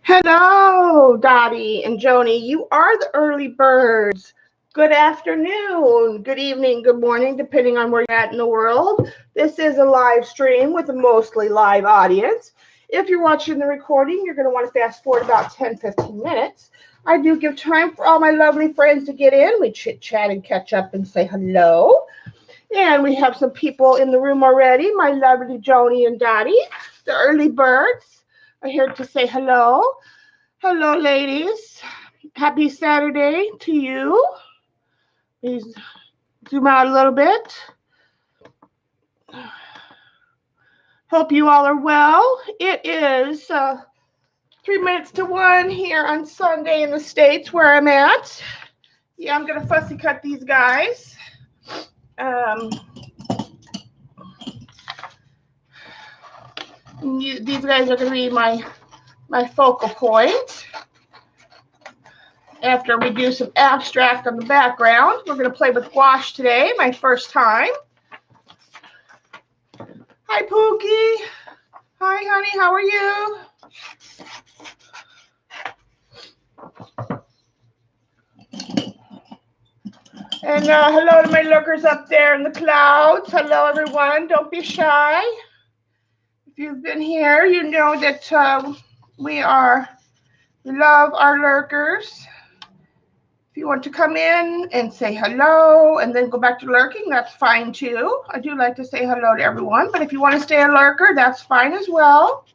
Hello, Dottie and Joni. You are the early birds. Good afternoon, good evening, good morning, depending on where you're at in the world. This is a live stream with a mostly live audience. If you're watching the recording, you're going to want to fast forward about 10-15 minutes. I do give time for all my lovely friends to get in. We chit chat and catch up and say hello. And we have some people in the room already. My lovely Joni and Dottie, the early birds, are here to say hello. Hello, ladies. Happy Saturday to you. Please zoom out a little bit. Hope you all are well. It is 3 minutes to 1 here on Sunday in the States where I'm at. Yeah, I'm going to fussy cut these guys. These guys are going to be my focal point. After we do some abstract on the background, we're going to play with gouache today, my first time. Hi, Pookie. Hi, honey. How are you? And hello to my lurkers up there in the clouds. Hello, everyone. Don't be shy. If you've been here, you know that we love our lurkers. If you want to come in and say hello and then go back to lurking, that's fine too. I do like to say hello to everyone, but if you want to stay a lurker, that's fine as well.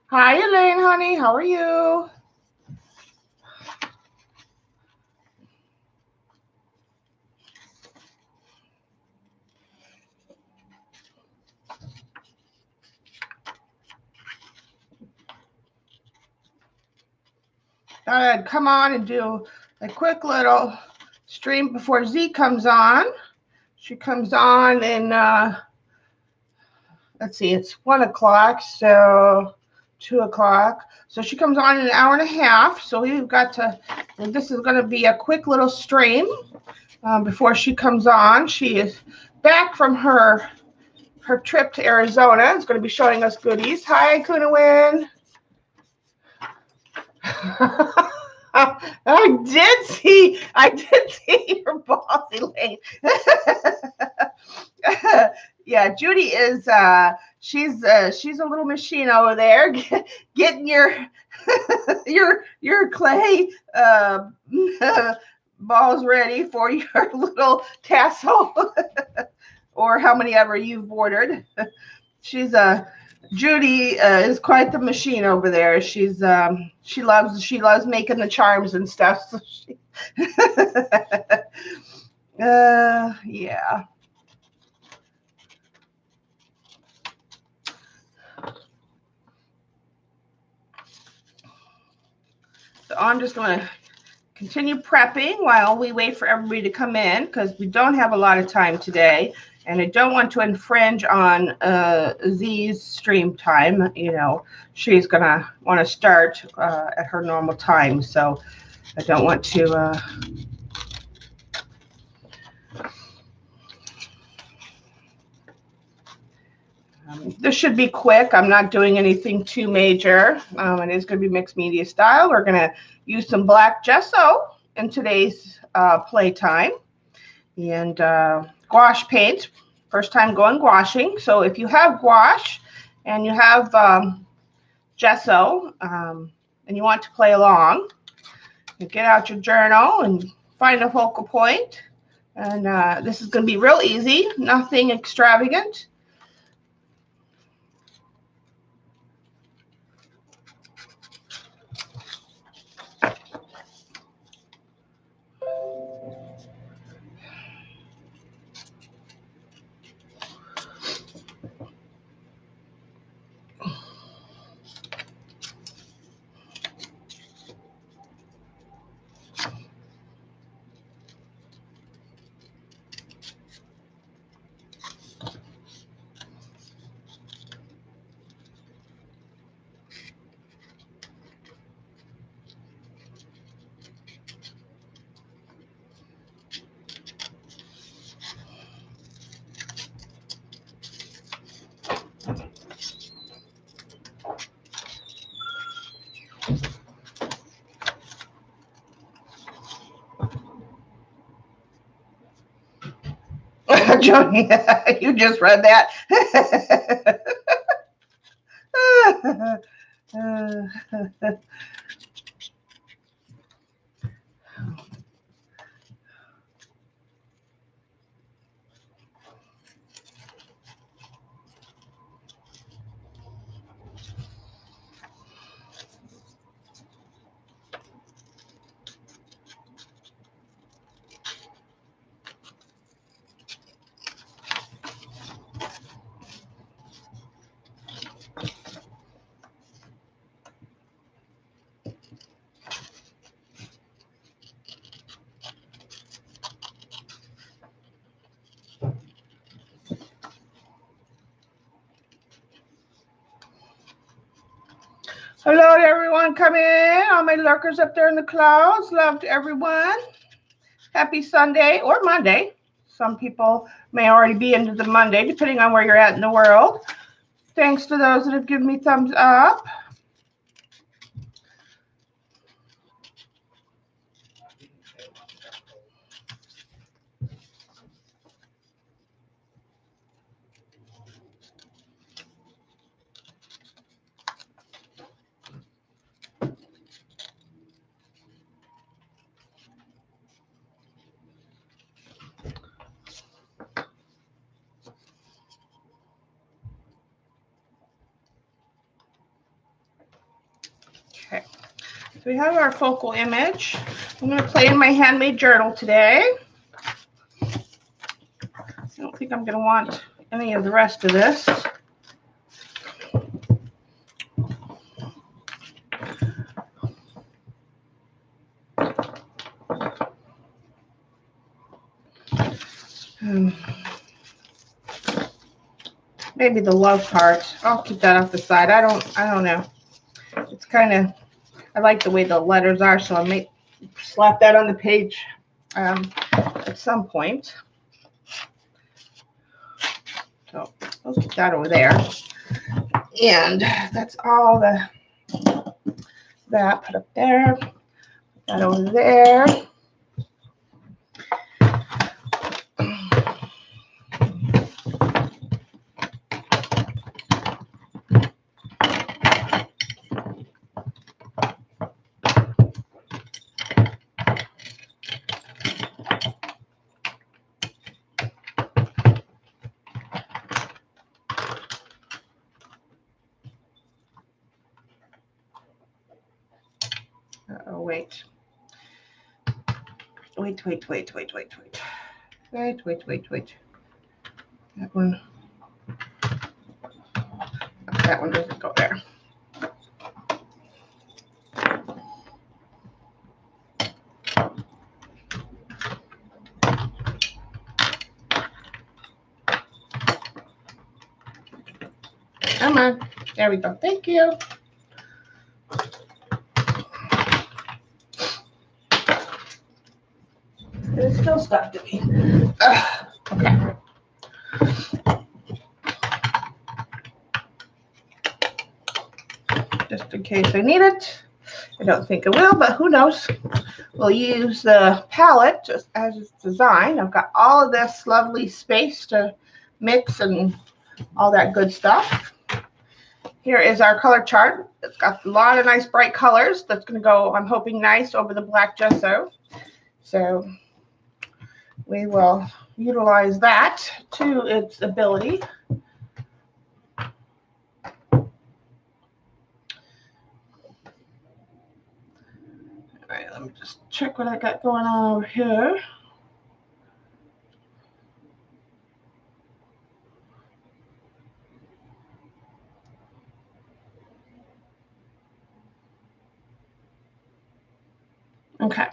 Hi, Elaine, honey. How are you? I'd come on and do a quick little stream before Z comes on. She comes on and let's see, it's 1 o'clock, so 2 o'clock. So she comes on in an hour and a half. So we've got to, and this is going to be a quick little stream before she comes on. She is back from her trip to Arizona. It's going to be showing us goodies. Hi, Kunawin. I did see your boss, Elaine. Yeah, Judy is she's a little machine over there getting your clay balls ready for your little tassel or how many ever you've ordered. She's Judy is quite the machine over there. She's she loves making the charms and stuff. So yeah. So I'm just going to continue prepping while we wait for everybody to come in because we don't have a lot of time today. And I don't want to infringe on Z's stream time. You know, she's going to want to start at her normal time. So I don't want to... this should be quick. I'm not doing anything too major. It is going to be mixed media style. We're going to use some black gesso in today's playtime. And gouache paint. First time going gouaching. So if you have gouache and you have gesso and you want to play along, you get out your journal and find a focal point. And this is going to be real easy. Nothing extravagant. Joni, you just read that. Hello to everyone coming in. All my lurkers up there in the clouds. Love to everyone. Happy Sunday or Monday. Some people may already be into the Monday, depending on where you're at in the world. Thanks to those that have given me thumbs up. Okay, so we have our focal image. I'm going to play in my handmade journal today. I don't think I'm going to want any of the rest of this. Maybe the love part. I'll keep that off the side. I don't know. It's kind of, I like the way the letters are, so I may slap that on the page at some point. So I'll keep that over there. And that's all that put up there. Put that over there. Oh, wait. Wait. That one doesn't go there. Come on. There we go. Thank you. It's still stuck to me. Okay. Just in case I need it. I don't think I will, but who knows. We'll use the palette just as it's designed. I've got all of this lovely space to mix and all that good stuff. Here is our color chart. It's got a lot of nice bright colors. That's going to go, I'm hoping, nice over the black gesso. So we will utilize that to its ability. All right, let me just check what I got going on over here. Okay.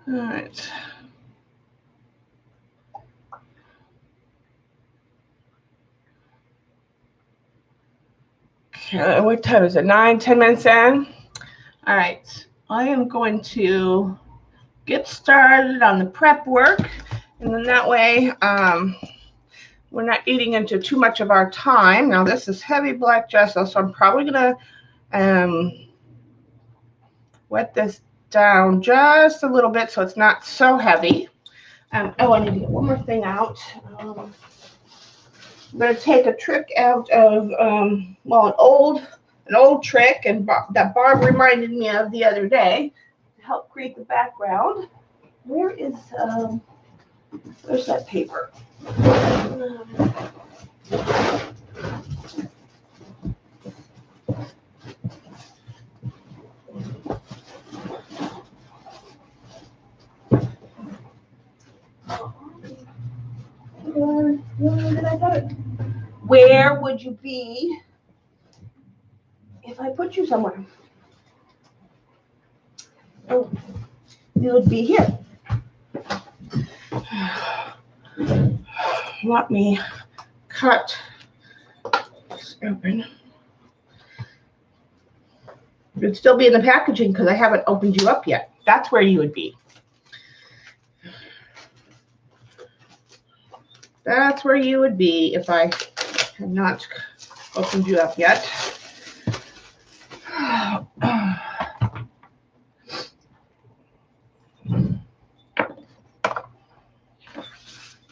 All right. Okay, what time is it? 9-10 minutes in? All right. I am going to get started on the prep work, and then that way we're not eating into too much of our time. Now this is heavy black gesso, so I'm probably going to wet this down just a little bit so it's not so heavy. Oh, I need to get one more thing out. I'm going to take a trick out of, well, an old trick and that Barb reminded me of the other day to help create the background. Where's that paper? Where would you be if I put you somewhere? Oh, you would be here. Let me cut this open. You'd still be in the packaging because I haven't opened you up yet. That's where you would be. That's where you would be if I had not opened you up yet. I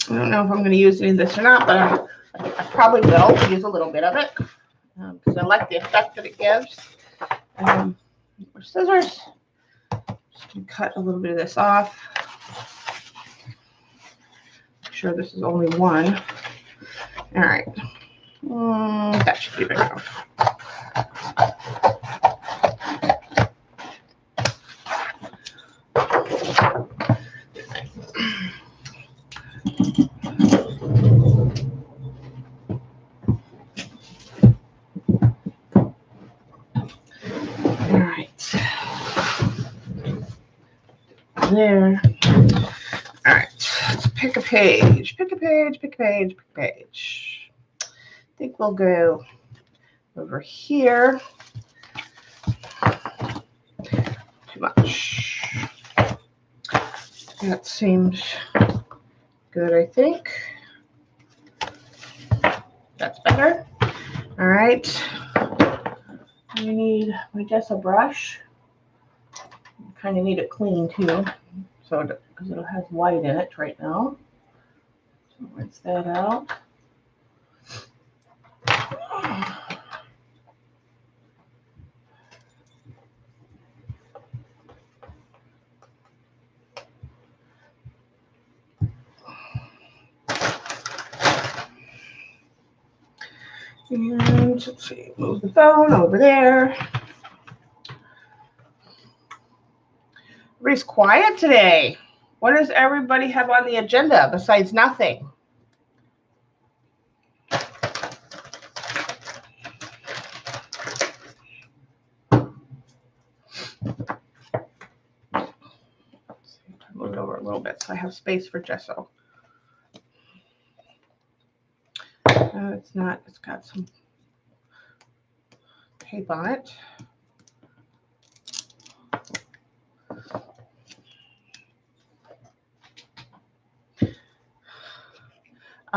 don't know if I'm going to use any of this or not, but I probably will use a little bit of it because I like the effect that it gives. More scissors. Just going to cut a little bit of this off. Make sure this is only one. All right. That should be big enough. There. All right, let's pick a page. Pick a page, pick a page, pick a page. I think we'll go over here. Too much. That seems good, I think. That's better. All right. I need, I guess, a brush. Kind of need it clean too, so because it has white in it right now. So rinse that out. And let's see, move the phone over there. Everybody's quiet today. What does everybody have on the agenda besides nothing? Move it over a little bit so I have space for gesso. It's not, it's got some tape on it.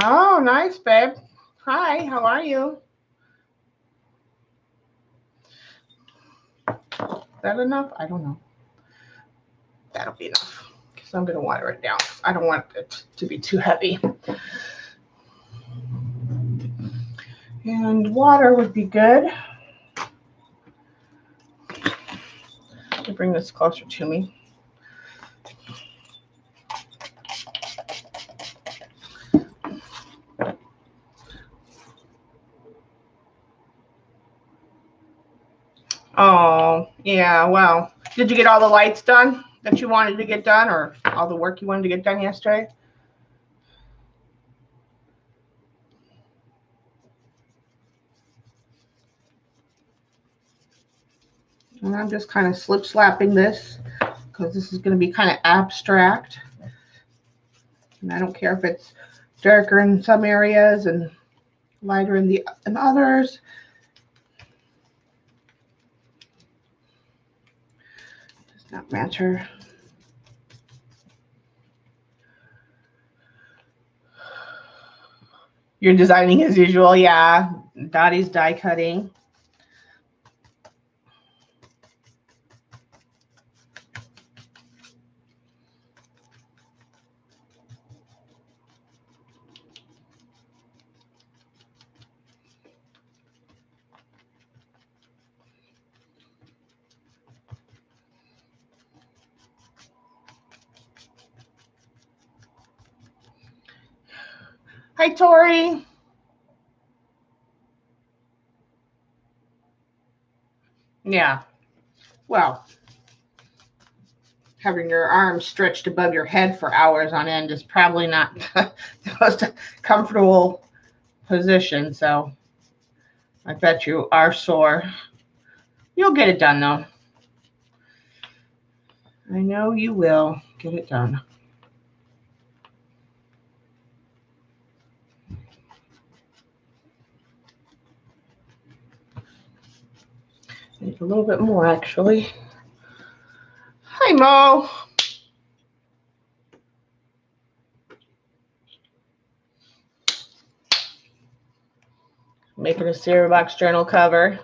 Oh, nice, babe. Hi, how are you? Is that enough? I don't know. That'll be enough because I'm going to water it down. I don't want it to be too heavy. And water would be good. Let me bring this closer to me. Oh, yeah, well, did you get all the lights done that you wanted to get done, or all the work you wanted to get done yesterday? And I'm just kind of slip-slapping this because this is going to be kind of abstract. And I don't care if it's darker in some areas and lighter in others. Does not matter. You're designing as usual, yeah. Dottie's die cutting. Hi, Tori. Yeah. Well, having your arms stretched above your head for hours on end is probably not the most comfortable position. So I bet you are sore. You'll get it done, though. I know you will get it done. Need a little bit more, actually. Hi, Mo. Making a cereal box journal cover.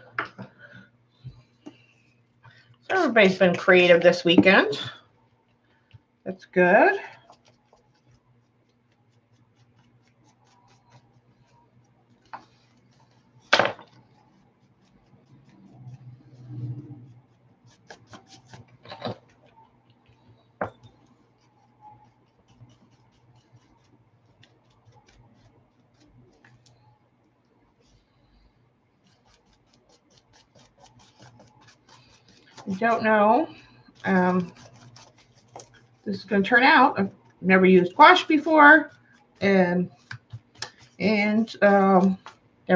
So everybody's been creative this weekend. That's good. I don't know. This is going to turn out. I've never used gouache before, and never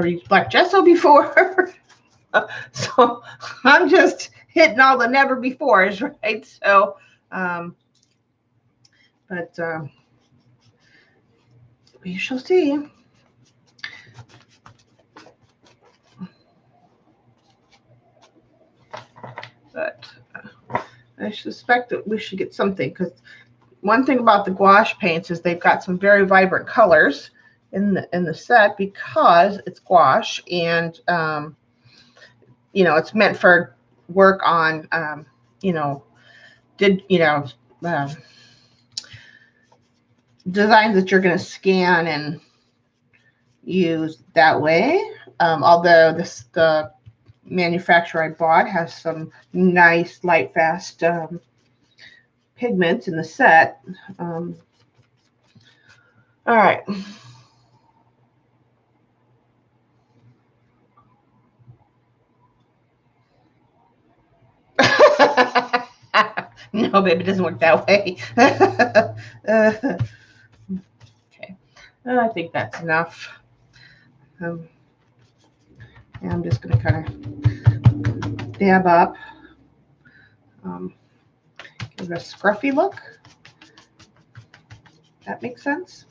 used black gesso before. So I'm just hitting all the never befores, right? So, but we shall see. But I suspect that we should get something, because one thing about the gouache paints is they've got some very vibrant colors in the set, because it's gouache, and you know, it's meant for work on you know, designs that you're going to scan and use that way. Although the manufacturer I bought has some nice light fast pigments in the set. All right. No, baby, it doesn't work that way. Okay. I think that's enough. And I'm just going to kind of dab up. Give it a scruffy look. That makes sense.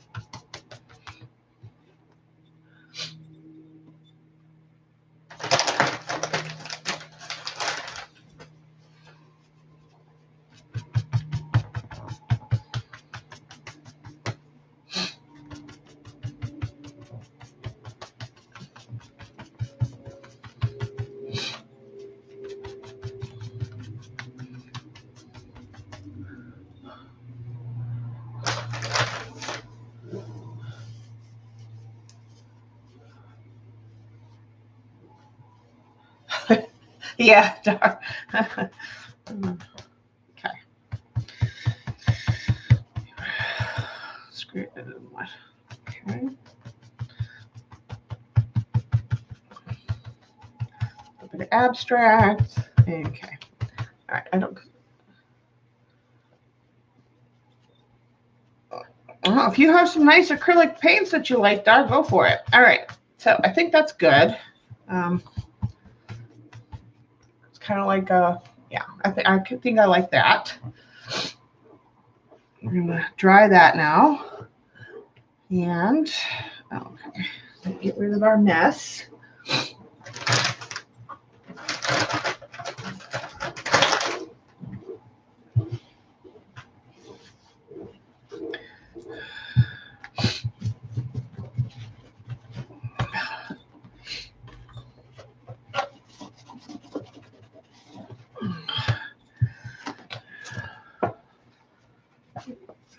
Yeah. Okay. Screw it. Okay. A bit of abstract. Okay. All right. I don't. Well, if you have some nice acrylic paints that you like, Dar, go for it. All right. So I think that's good. It's kind of like a, yeah, I think I like that. We're gonna dry that now, and okay, get rid of our mess.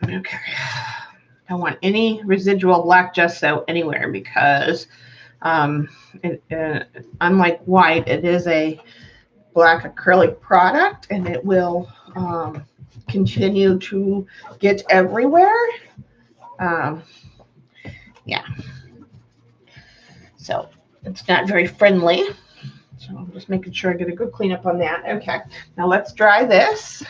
Okay. I don't want any residual black gesso anywhere, because unlike white, it is a black acrylic product, and it will continue to get everywhere. Yeah. So it's not very friendly. So I'm just making sure I get a good cleanup on that. Okay, now let's dry this.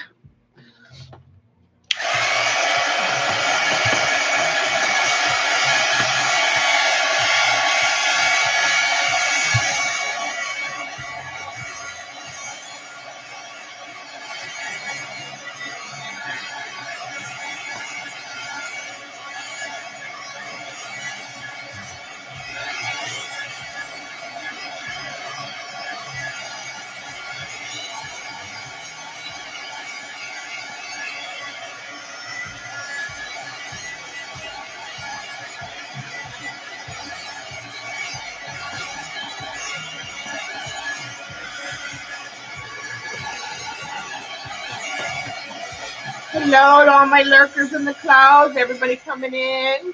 Hello to all my lurkers in the clouds, everybody coming in.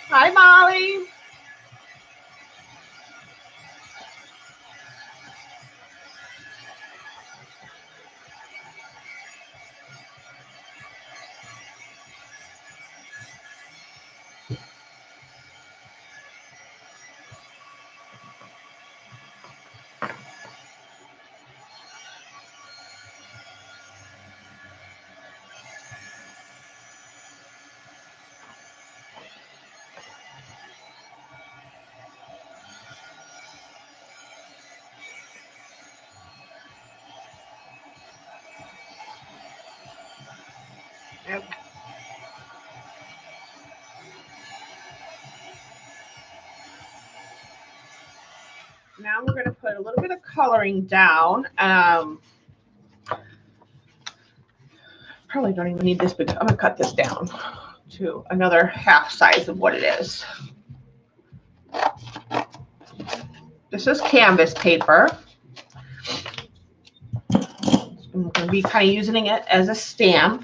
Hi, Molly. Okay. Now we're going to put a little bit of coloring down. Probably don't even need this, but I'm going to cut this down to another half size of what it is. This is canvas paper. I'm going to be kind of using it as a stamp.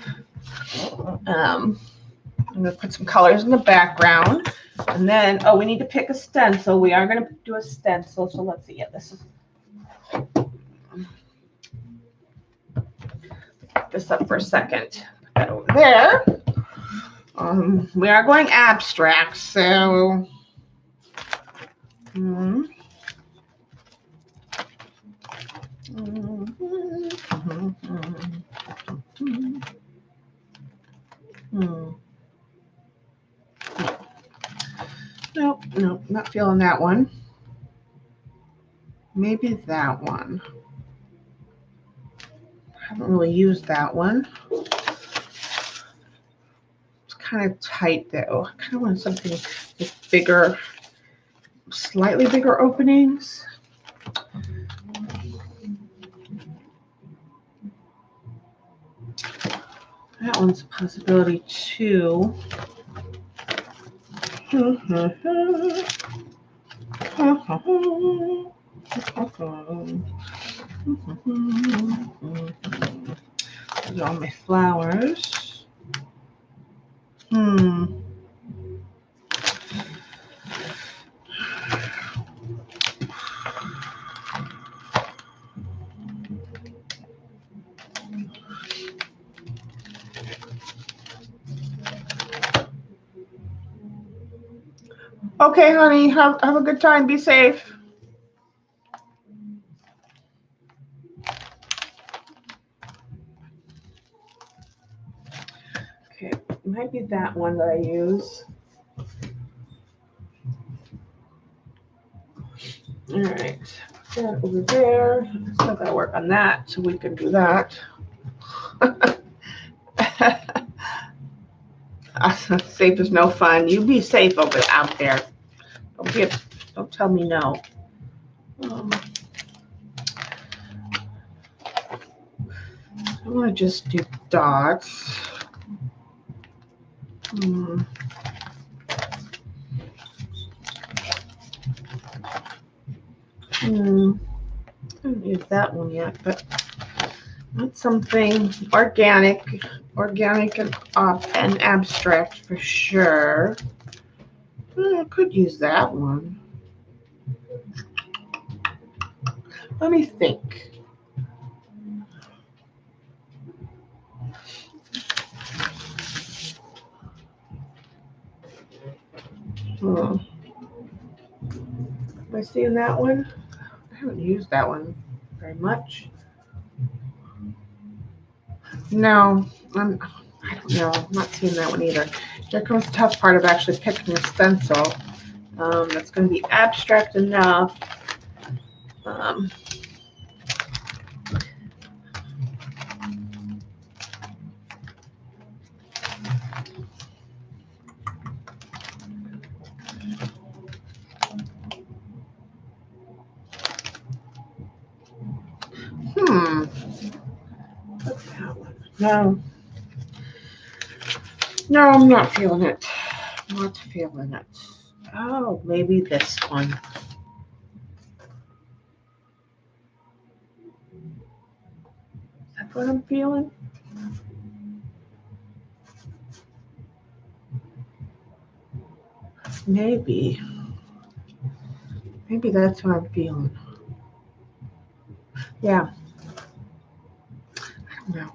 I'm going to put some colors in the background. And then, oh, we need to pick a stencil. We are going to do a stencil. So let's see. Yeah, this is. Put this up for a second. Put that over there. We are going abstract, so. Nope, not feeling that one. Maybe that one. I haven't really used that one. It's kind of tight though. I kind of want something with bigger, slightly bigger openings. That one's a possibility too. Those are all my flowers. Okay, honey, have a good time. Be safe. Okay, it might be that one that I use. All right, put that over there. Still got to work on that so we can do that. Safe is no fun. You be safe out there. Don't tell me no. I want to just do dots. I haven't used that one yet, but that's something organic and abstract for sure. I could use that one. Let me think. guys seeing that one? I haven't used that one very much. No, I don't know. I'm not seeing that one either. Here comes the tough part of actually picking a stencil. That's going to be abstract enough. No. No, I'm not feeling it. Not feeling it. Oh, maybe this one. That's what I'm feeling. Maybe that's what I'm feeling. Yeah. I don't know.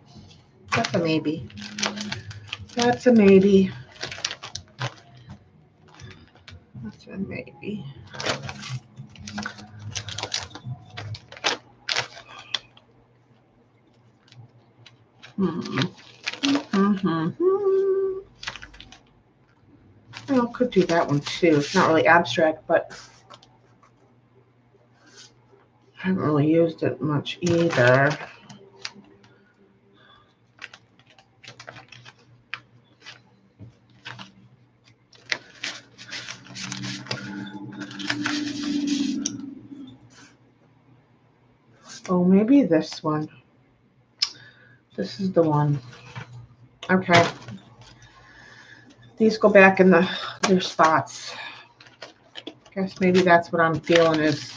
That's a maybe. That's a maybe. That's a maybe. Well, could do that one too. It's not really abstract, but I haven't really used it much either. Oh, maybe this one. This is the one. Okay. These go back in their spots. Guess maybe that's what I'm feeling is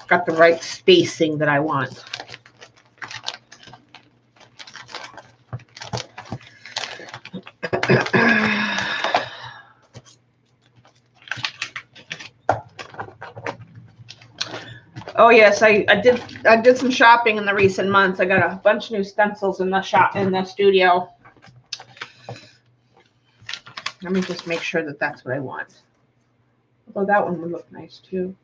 got the right spacing that I want. Oh yes, I did some shopping in the recent months. I got a bunch of new stencils in the studio. Let me just make sure that that's what I want. Although that one would look nice too.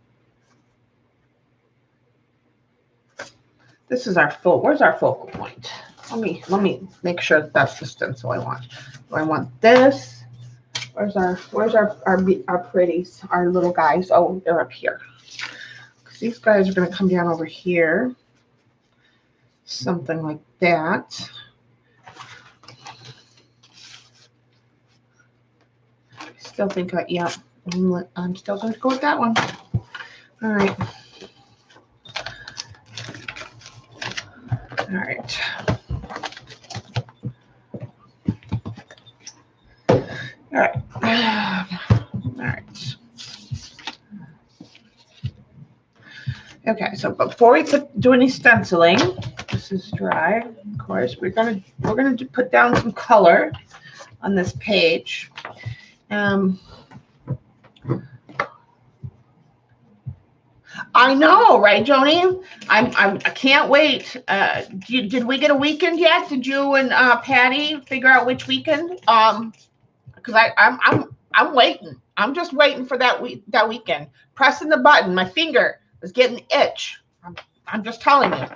This is our where's our focal point? Let me make sure that that's the stencil I want. Do I want this? Where's our pretties, our little guys? Oh, they're up here. Because these guys are going to come down over here. Something like that. I still think yeah, I'm still going to go with that one. All right. All right. All right. All right. Okay, so before we do any stenciling, this is dry. Of course, we're gonna put down some color on this page. I know, right, Joni? I can't wait. Did we get a weekend yet? Did you and Patty figure out which weekend? Because I'm waiting. I'm just waiting for that weekend. Pressing the button. My finger is getting itch. I'm just telling you.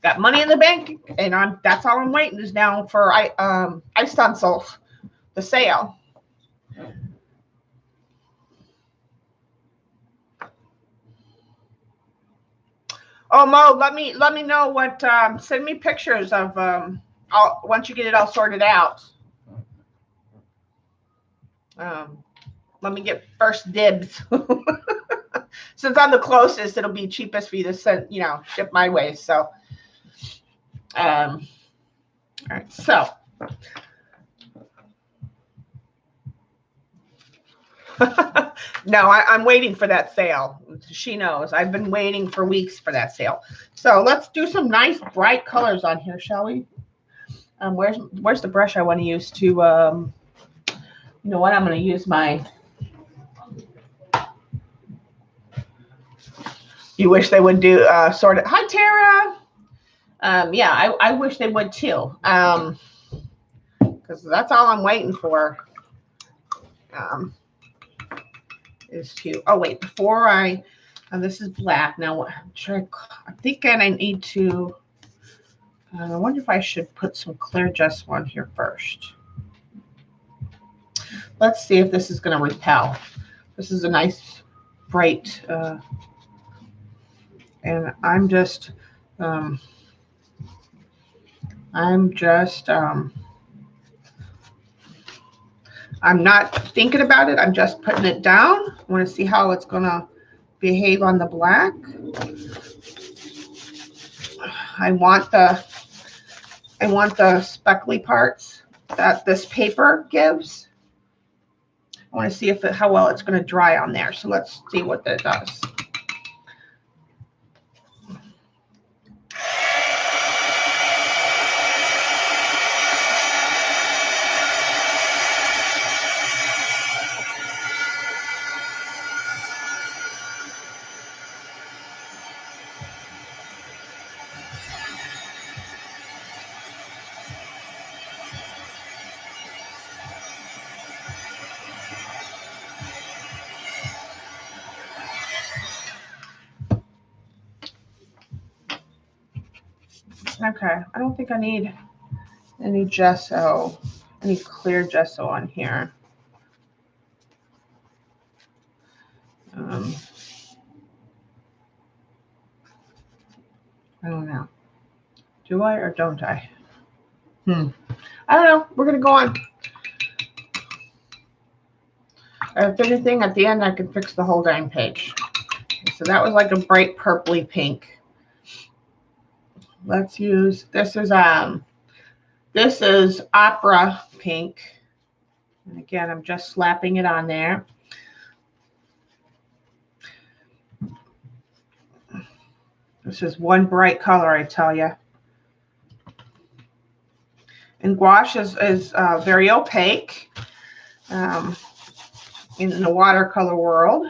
Got money in the bank, and that's all I'm waiting is now for ice stencils, the sale. Oh, Mo, let me know what. Send me pictures of once you get it all sorted out. Let me get first dibs. Since I'm the closest, it'll be cheapest for you to send, ship my way. So, all right. So, no, I'm waiting for that sale. She knows. I've been waiting for weeks for that sale. So let's do some nice bright colors on here, shall we? Where's the brush I want to use to, you know what? I'm going to use my. You wish they would do sort of. Hi, Tara. Yeah, I wish they would too. Because that's all I'm waiting for. is to, oh wait, before I, this is black. Now, I'm thinking I need to, I wonder if I should put some clear gesso on here first. Let's see if this is going to repel. This is a nice bright, and I'm not thinking about it. I'm just putting it down. I want to see how it's going to behave on the black. I want the speckly parts that this paper gives. I want to see how well it's going to dry on there. So let's see what that does. Okay, I don't think I need any gesso, any clear gesso on here. I don't know. Do I or don't I? I don't know. We're going to go on. If anything, at the end, I can fix the whole dang page. So that was like a bright purpley pink. Let's use, this is opera pink. And again, I'm just slapping it on there. This is one bright color, I tell you. And gouache is very opaque in the watercolor world.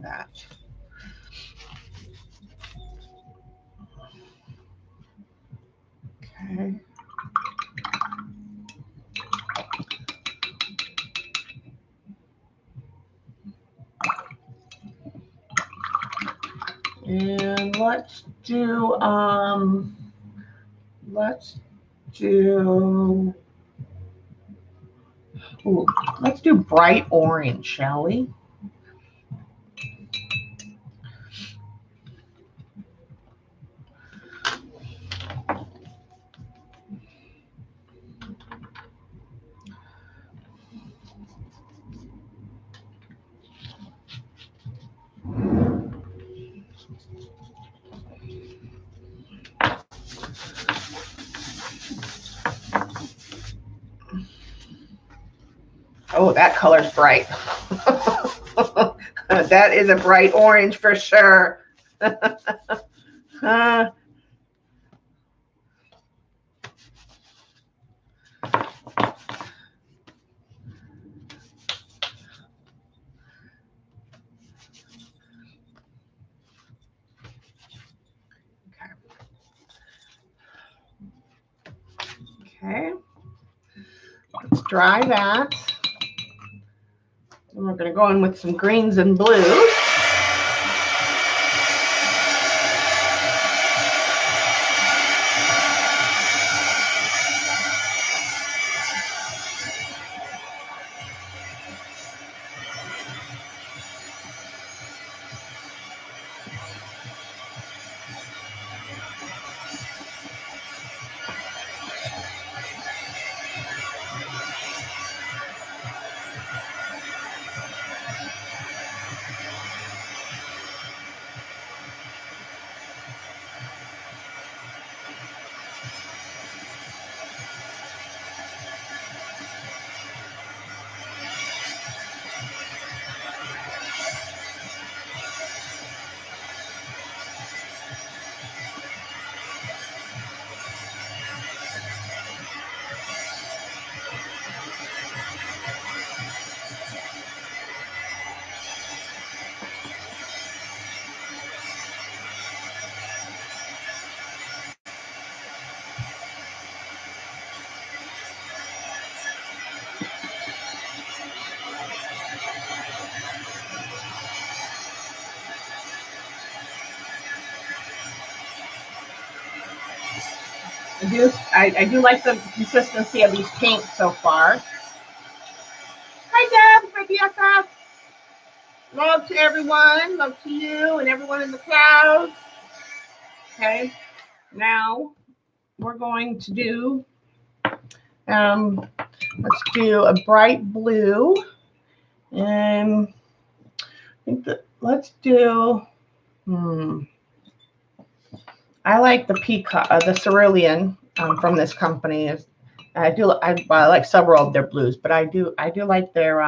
That. Okay. And let's do bright orange, shall we? Oh, that color's bright. That is a bright orange for sure. Okay. Okay. Let's dry that. And we're going to go in with some greens and blues. I do like the consistency of these paints so far. Hi, Deb, my BFF. Love to everyone. Love to you and everyone in the clouds. Okay, now we're going to do, let's do a bright blue. And I think that let's do, I like the peacock, the cerulean from this company. I like several of their blues, but I do like their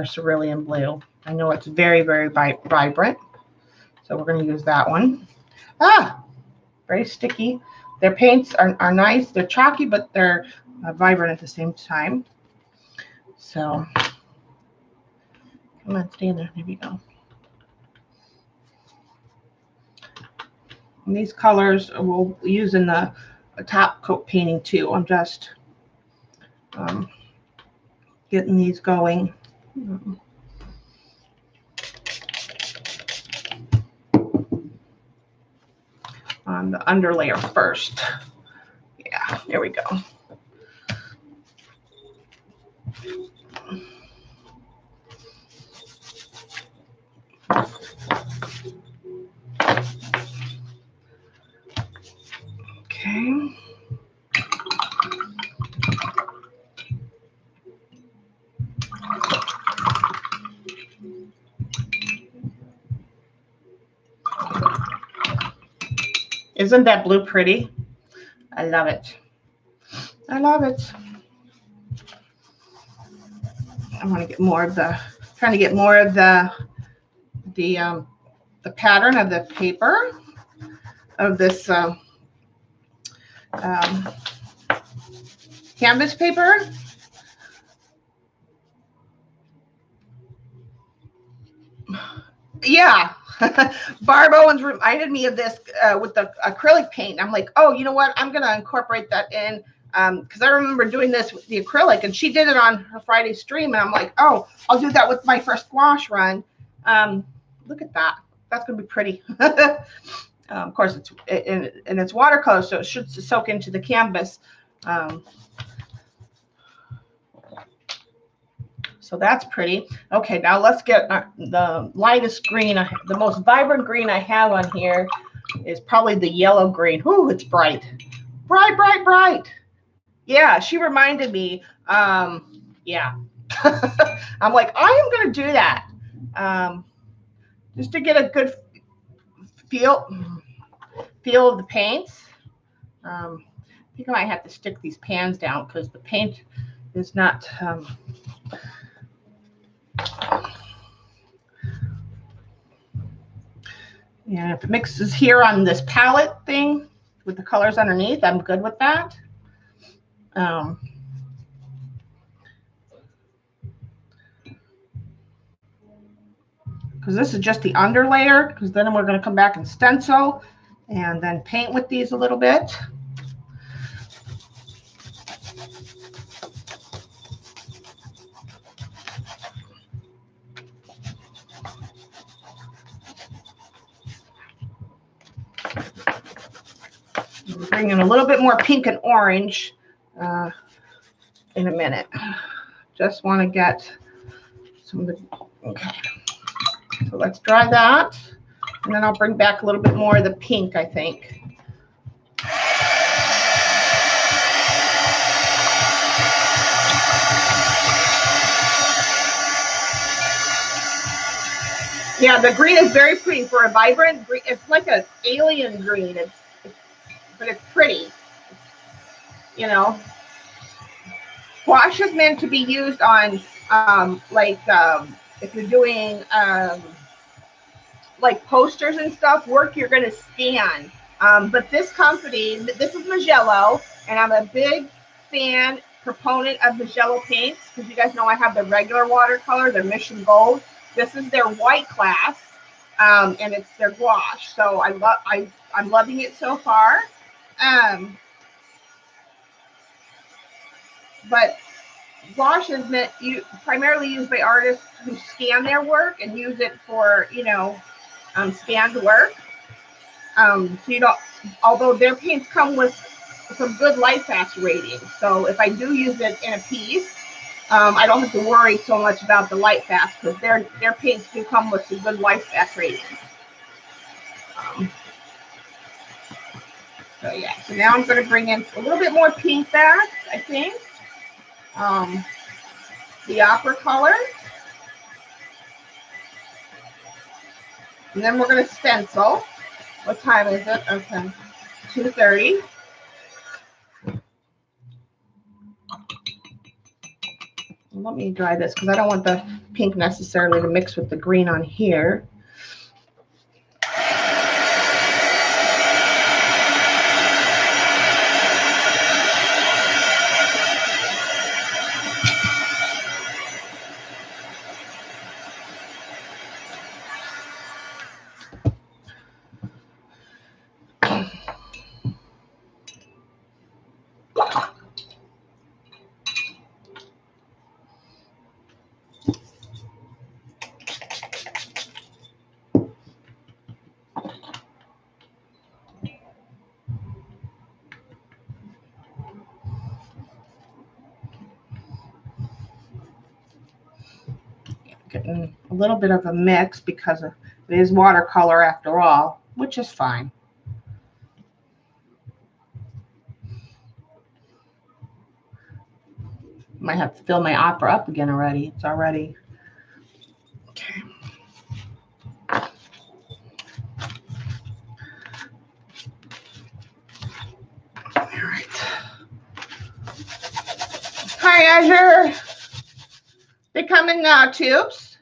cerulean blue. I know it's very, very vibrant, so we're going to use that one. Very sticky. Their paints are nice. They're chalky, but they're vibrant at the same time. So come on, stay in there. There we go. And these colors we'll use in the top coat painting too. I'm just getting these going. On the underlayer first. Yeah, there we go. Okay. Isn't that blue pretty? I love it. I love it. I want to get more of the, trying to get more of the pattern of the paper of this canvas paper. Yeah. Barb Owens reminded me of this with the acrylic paint. I'm like, oh, you know what? I'm going to incorporate that in because I remember doing this with the acrylic, and she did it on her Friday stream, and I'm like, oh, I'll do that with my first gouache run. Look at that. That's going to be pretty. Of course, it's watercolor, so it should soak into the canvas. So that's pretty. Okay, now let's get the lightest green. The most vibrant green I have on here is probably the yellow green. Ooh, it's bright. Bright, bright, bright. Yeah, she reminded me. Yeah. I'm like, I am going to do that. Just to get a good feel of the paints. I think I might have to stick these pans down because the paint is not... And if it mixes here on this palette thing with the colors underneath, I'm good with that. Because this is just the under layer, because then we're going to come back and stencil and then paint with these a little bit. Bring in a little bit more pink and orange in a minute. Just want to get some of the, okay. So let's dry that. And then I'll bring back a little bit more of the pink, I think. Yeah, the green is very pretty for a vibrant green. It's like an alien green. But it's pretty. You know, gouache is meant to be used on if you're doing like posters and stuff, work you're going to scan. But this company, this is Magello, and I'm a big proponent of Magello paints because you guys know I have the regular watercolor, their Mission Gold. This is their white class, and it's their gouache. So I'm loving it so far. But gouache is primarily used by artists who scan their work and use it for, you know, scanned work. So you don't, although their paints come with some good light fast ratings. So if I do use it in a piece, I don't have to worry so much about the light fast because their paints do come with some good light fast ratings. So yeah, so now I'm going to bring in a little bit more pink back, I think. The opera color. And then we're going to stencil. What time is it? Okay, 2:30. Let me dry this because I don't want the pink necessarily to mix with the green on here. Getting a little bit of a mix because it is watercolor after all, which is fine. Might have to fill my opera up again already. It's already okay. All right. Hi, Azure. They come in tubes.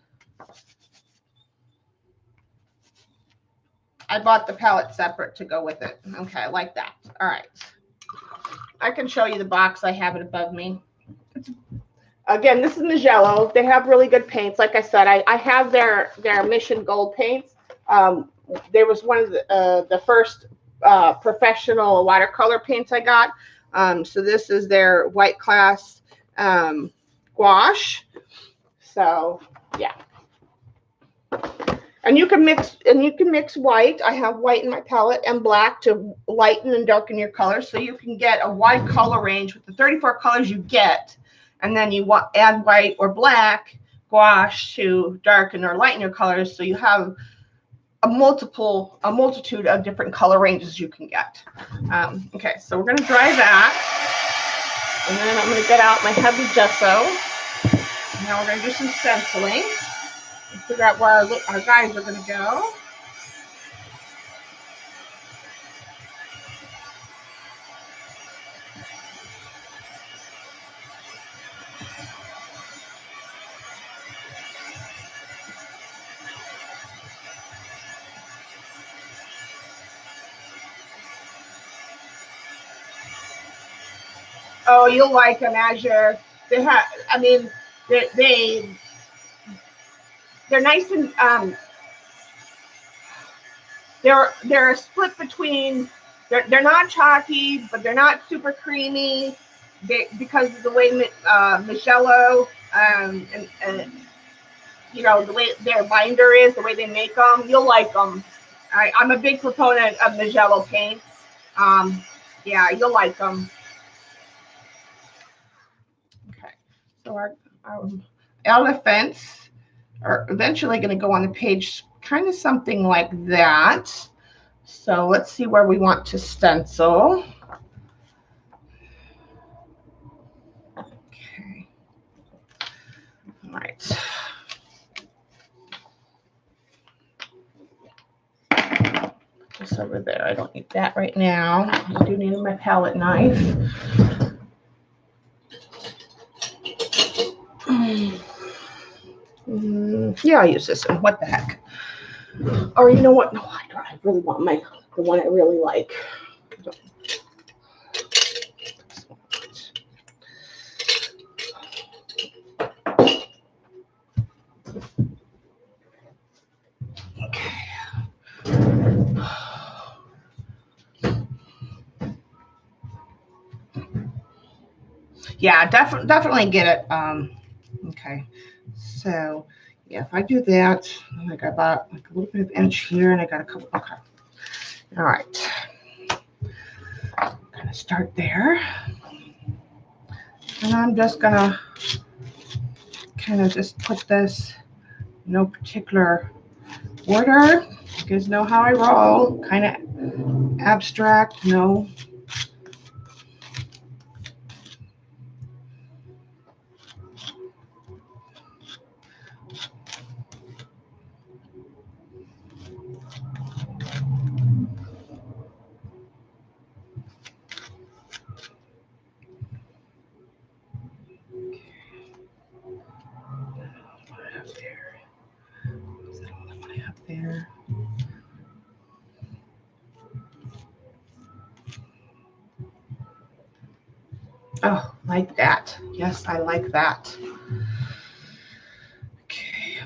I bought the palette separate to go with it. Okay, I like that. All right. I can show you the box. I have it above me. Again, this is Magello. They have really good paints. Like I said, I have their Mission Gold paints. There was one of the first professional watercolor paints I got. So this is their white class gouache. So yeah. And you can mix white. I have white in my palette and black to lighten and darken your colors. So you can get a wide color range with the 34 colors you get. And then you add white or black gouache to darken or lighten your colors. So you have a multitude of different color ranges you can get. Okay, so we're going to dry that. And then I'm going to get out my heavy gesso. Now we're going to do some stenciling. Figure out where our guys are going to go. Oh, you'll like them, Azure. They have, I mean, they're nice and they're a split between they're not chalky, but they're not super creamy. Because of the way Magello and you know the way their binder is, the way they make them, you'll like them. I'm a big proponent of Magello paints. Yeah, you'll like them. Okay, so our elephants are eventually going to go on the page, kind of something like that. So let's see where we want to stencil. Okay. All right. Put this over there. I don't need that right now. I do need my palette knife. Yeah, I'll use this one. What the heck? Or you know what? No, I really want the one I really like. Yeah, definitely get it. Okay, so yeah, if I do that, I got about like a little bit of inch here, and I got a couple. Okay, all right. Gonna start there. And I'm just gonna kind of just put this in no particular order. You guys know how I roll, kind of abstract, no. There. Oh, like that. Yes, I like that. Okay.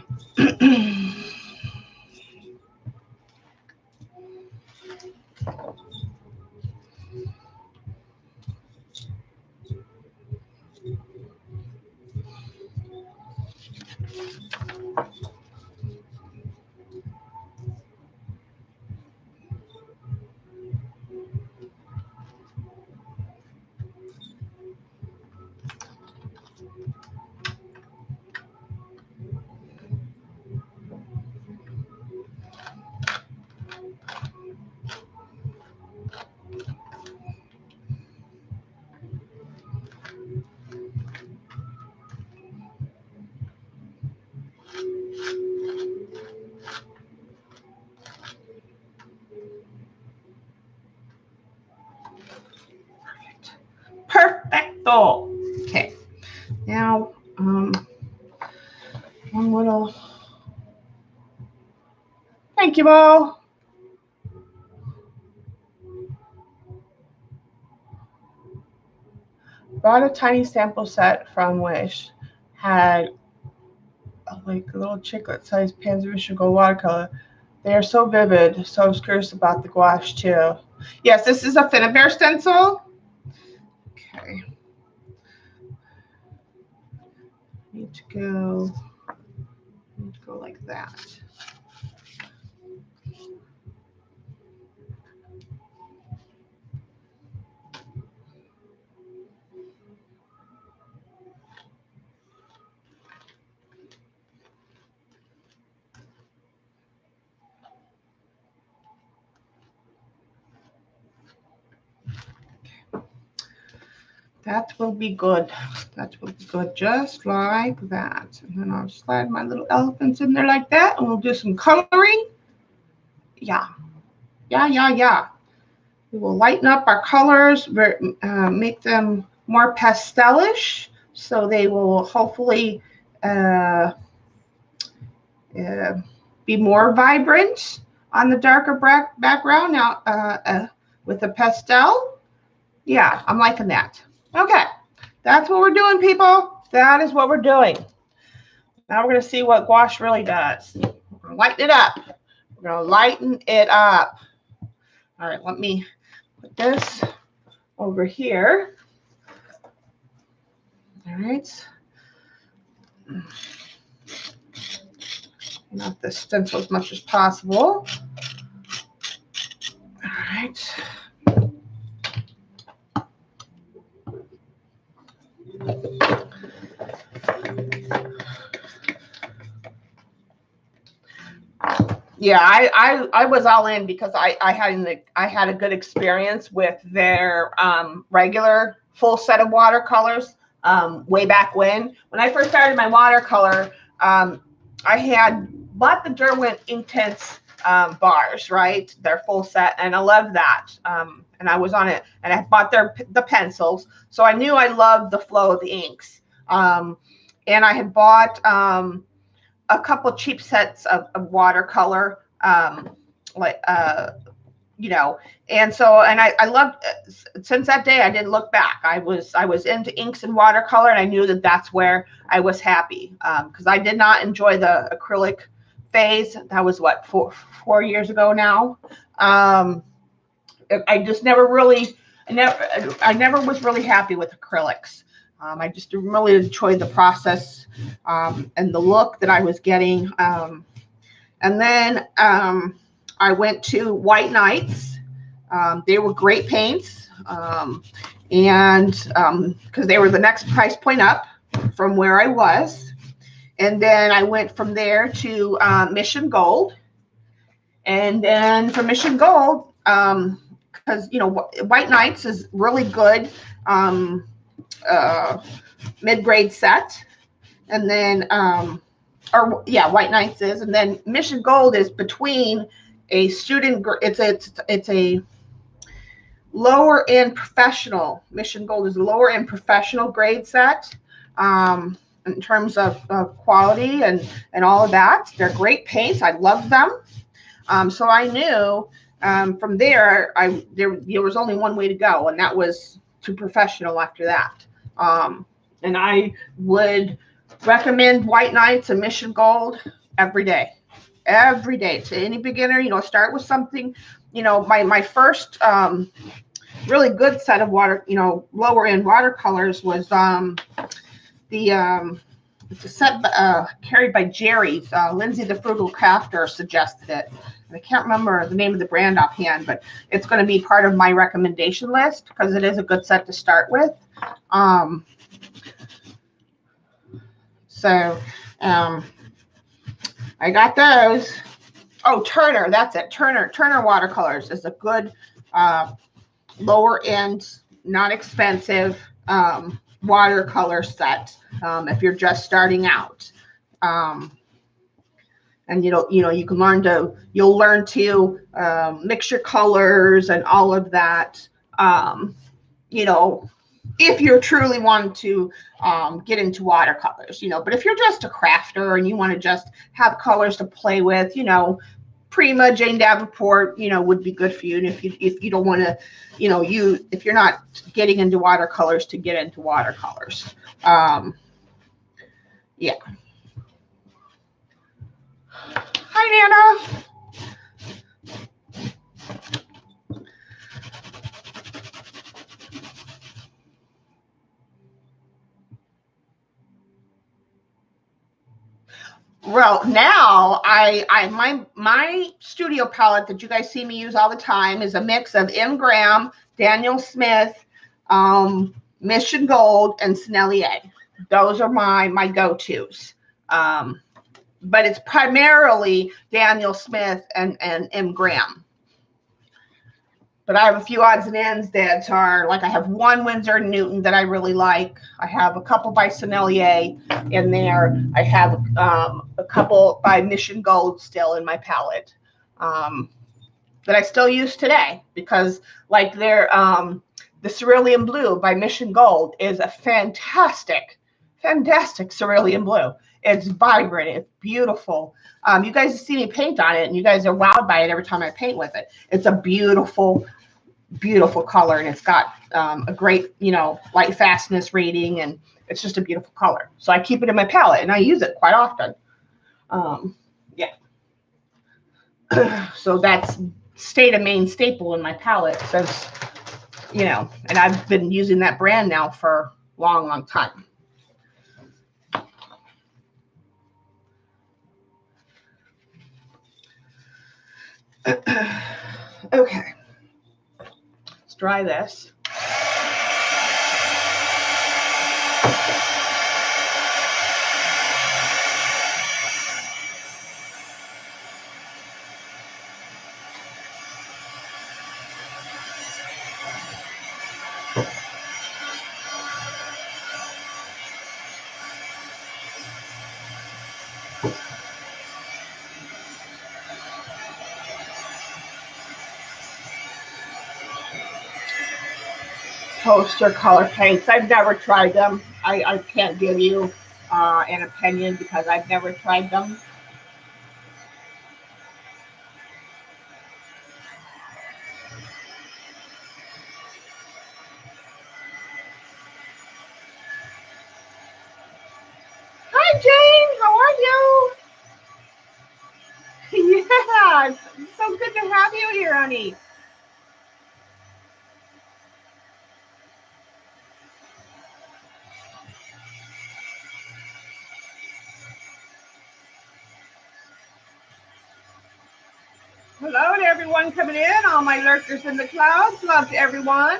Perfecto. Okay. Now, one little. Thank you, Bo. Bought a tiny sample set from Wish. Had like little chiclet-sized pans of sugar watercolor. They are so vivid. So I was curious about the gouache too. Yes, this is a Finnabair stencil. Okay. Need to go like that. That will be good. That will be good, just like that. And then I'll slide my little elephants in there like that, and we'll do some coloring. Yeah. We will lighten up our colors, make them more pastelish, so they will hopefully be more vibrant on the darker background now with the pastel. Yeah, I'm liking that. Okay, that's what we're doing, people. That is what we're doing. Now we're going to see what gouache really does. We're going to lighten it up. We're going to lighten it up. All right, let me put this over here. All right. Not the stencil as much as possible. All right. Yeah, I was all in because I had a good experience with their regular full set of watercolors way back when I first started my watercolor. I had bought the Derwent Intense bars, right? Their full set, and I loved that. And I was on it, and I bought the pencils, so I knew I loved the flow of the inks. And I had bought a couple cheap sets of watercolor, you know, and I loved since that day. I didn't look back. I was into inks and watercolor, and I knew that that's where I was happy, because I did not enjoy the acrylic phase. That was what, four years ago now. I just never really, I never was really happy with acrylics. I just didn't really enjoy the process and the look that I was getting. And then I went to White Nights. They were great paints. and because they were the next price point up from where I was. And then I went from there to Mission Gold. And then from Mission Gold, because, White Knights is really good mid-grade set. And then, White Knights is. And then Mission Gold is between a student, it's a lower end professional. Mission Gold is a lower end professional grade set. In terms of quality and all of that. They're great paints. I love them. So I knew from there, there was only one way to go, and that was to professional after that. And I would recommend White Knights and Mission Gold every day to any beginner. Start with something. My first really good set of lower end watercolors was it's a set carried by Jerry's. Lindsay the Frugal Crafter suggested it. And I can't remember the name of the brand offhand, but it's going to be part of my recommendation list because it is a good set to start with. I got those. Oh, Turner, that's it. Turner Watercolors is a good lower end, not expensive watercolor set if you're just starting out. And you can you'll learn to mix your colors and all of that. If you're truly wanting to get into watercolors, but if you're just a crafter and you want to just have colors to play with, Prima, Jane Davenport, would be good for you. And if you don't want to, if you're not getting into watercolors, to get into watercolors. Yeah. Hi, Nana. Well, now my studio palette that you guys see me use all the time is a mix of M. Graham, Daniel Smith, Mission Gold, and Sennelier. Those are my go-tos. But it's primarily Daniel Smith and M. Graham. But I have a few odds and ends that are, like, I have one Winsor & Newton that I really like. I have a couple by Sennelier in there. I have a couple by Mission Gold still in my palette that I still use today because, like, the Cerulean Blue by Mission Gold is a fantastic cerulean blue. It's vibrant. It's beautiful. You guys see me paint on it, and you guys are wowed by it every time I paint with it. It's a beautiful color, and it's got a great, light fastness rating, and it's just a beautiful color. So I keep it in my palette, and I use it quite often. Yeah. So that's stayed a main staple in my palette since, and I've been using that brand now for a long time. Okay, let's dry this. Poster color paints. I've never tried them. I can't give you an opinion because I've never tried them. Hi, Jane. How are you? Yeah, it's so good to have you here, honey. Hello to everyone coming in, all my lurkers in the clouds. Love to everyone.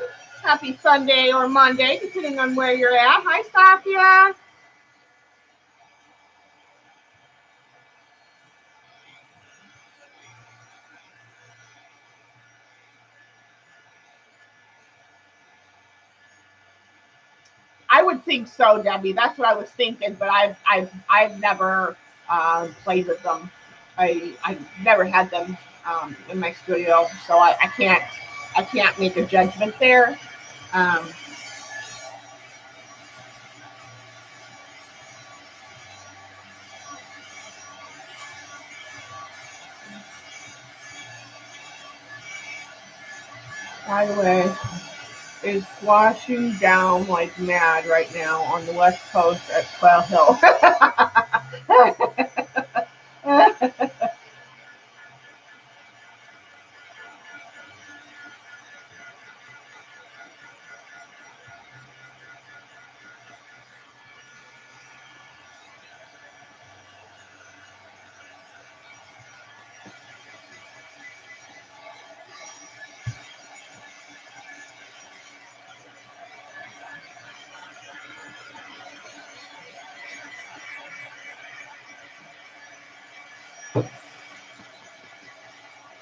Happy Sunday or Monday, depending on where you're at. Hi, Safia. I would think so, Debbie. That's what I was thinking, but I've never played with them. I've never had them in my studio, so I can't make a judgment there. Um, by the way, it's washing down like mad right now on the west coast at Quail Hill.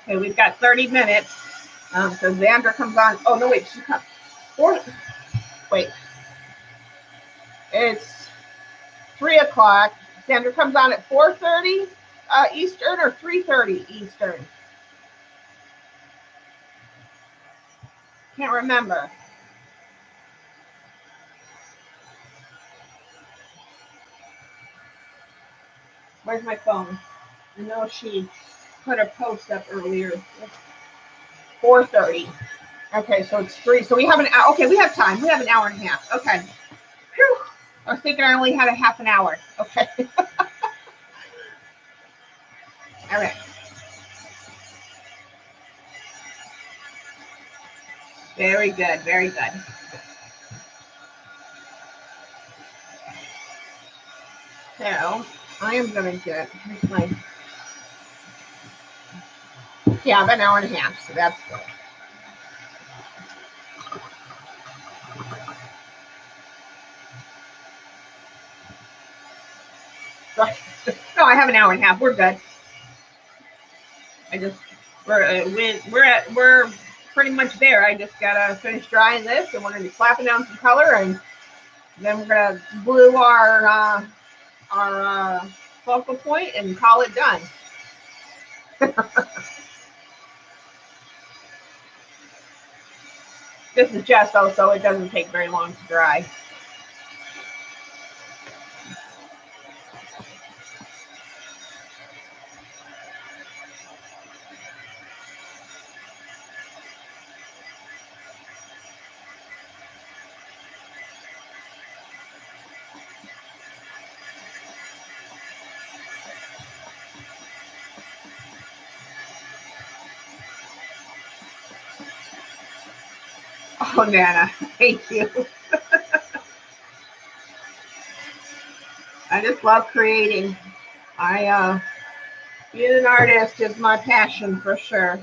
Okay, we've got 30 minutes. So Xandra comes on. Oh no, wait, she comes. Wait, it's 3 o'clock. Xandra comes on at 4:30 Eastern or 3:30 Eastern. Can't remember. Where's my phone? I know she put a post up earlier. 4:30. Okay, so it's 3. So we have an hour. Okay, we have time. We have an hour and a half. Okay. Whew. I was thinking I only had a half an hour. Okay. All right. Very good. Very good. So I am going to get my. Yeah, about an hour and a half. So that's good. No, I have an hour and a half. We're good. I just we're pretty much there. I just gotta finish drying this, and we're gonna be slapping down some color, and then we're gonna glue our focal point and call it done. This is gesso, so it doesn't take very long to dry. Oh, Nana, thank you. I just love creating. Being an artist is my passion for sure.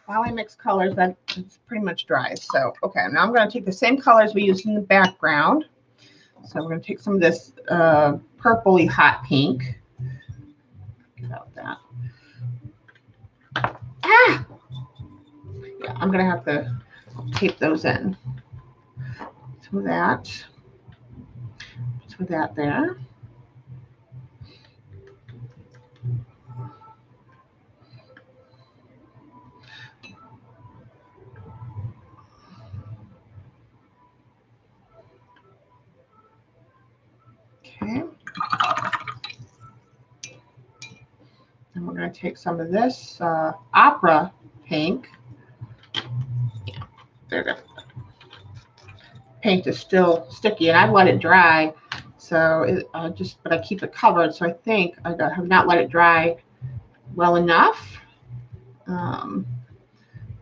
while I mix colors, that it's pretty much dry. So, okay, now I'm going to take the same colors we used in the background. So we're going to take some of this purpley hot pink. Get out that. Ah! Yeah, I'm going to have to tape those in. Some of that. Some of that there. Okay. And we're going to take some of this opera pink. Yeah, there we go. Paint is still sticky, and I've let it dry. So it, but I keep it covered. So I think I have not let it dry well enough.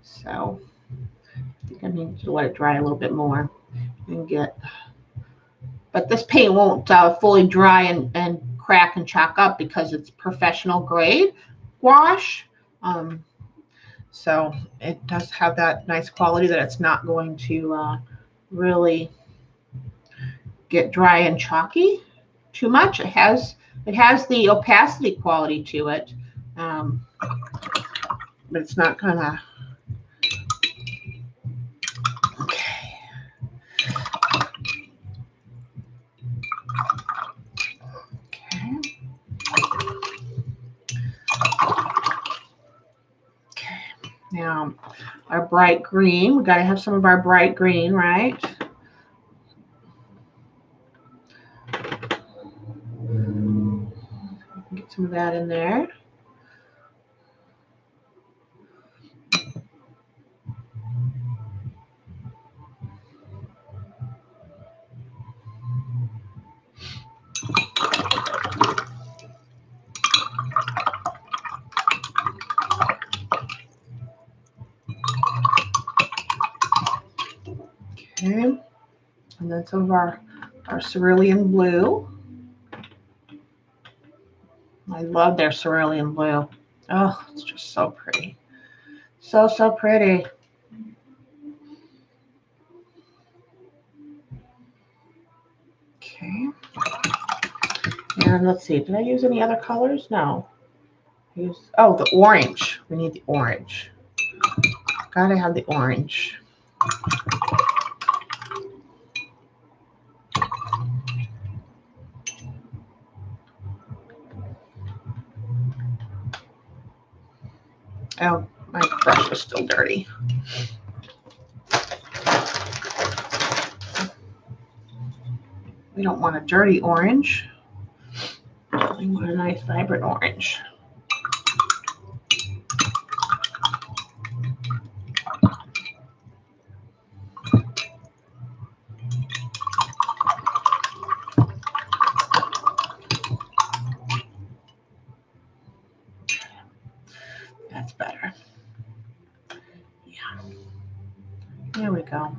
So I think I need to let it dry a little bit more and get. But this paint won't fully dry and crack and chalk up because it's professional grade gouache. So it does have that nice quality that it's not going to really get dry and chalky too much. It has the opacity quality to it, but it's not gonna. Okay. Okay. Okay. Now our bright green. We got to have some of our bright green, right? Get some of that in there. Okay. And then some of our cerulean blue. I love their cerulean blue. Oh, it's just so pretty. So, so pretty. Okay. And let's see, did I use any other colors? No. Oh, the orange. We need the orange. Gotta have the orange. Oh, my brush was still dirty. We don't want a dirty orange. We want a nice, vibrant orange. That's better. Yeah. There we go.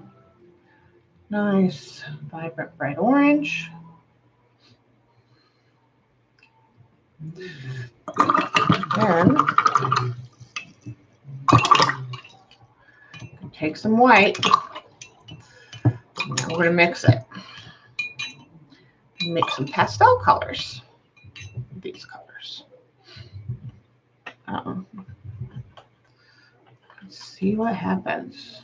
Nice, vibrant, bright orange. Then take some white. Now we're going to mix it. Make some pastel colors. These colors. Let's see what happens.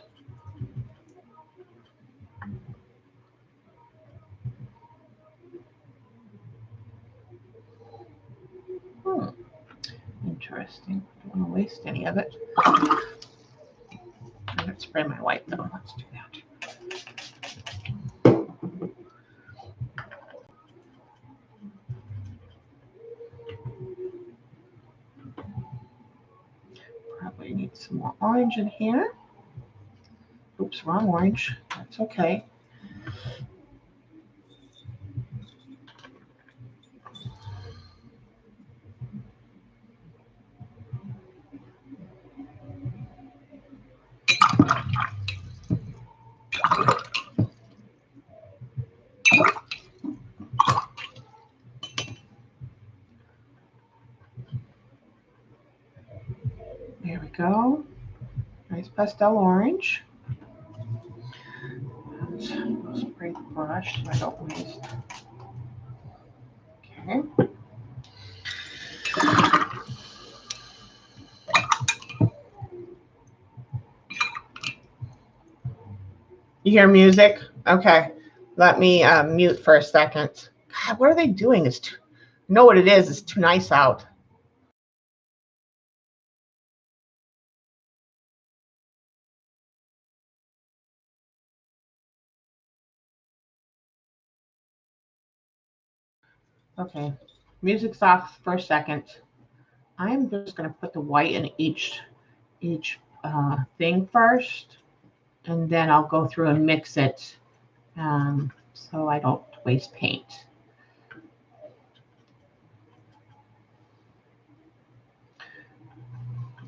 Interesting. Don't want to waste any of it. I'm going to spray my white though. Let's do that. Probably need some more orange in here. Oops, wrong orange. That's okay. There we go. pastel orange. Let's spray the brush so I don't waste. Okay. You hear music? Okay. Let me mute for a second. God, what are they doing? It's too, I know what it is. It's too nice out. Okay. Music's off for a second. I'm just going to put the white in each thing first, and then I'll go through and mix it so I don't waste paint.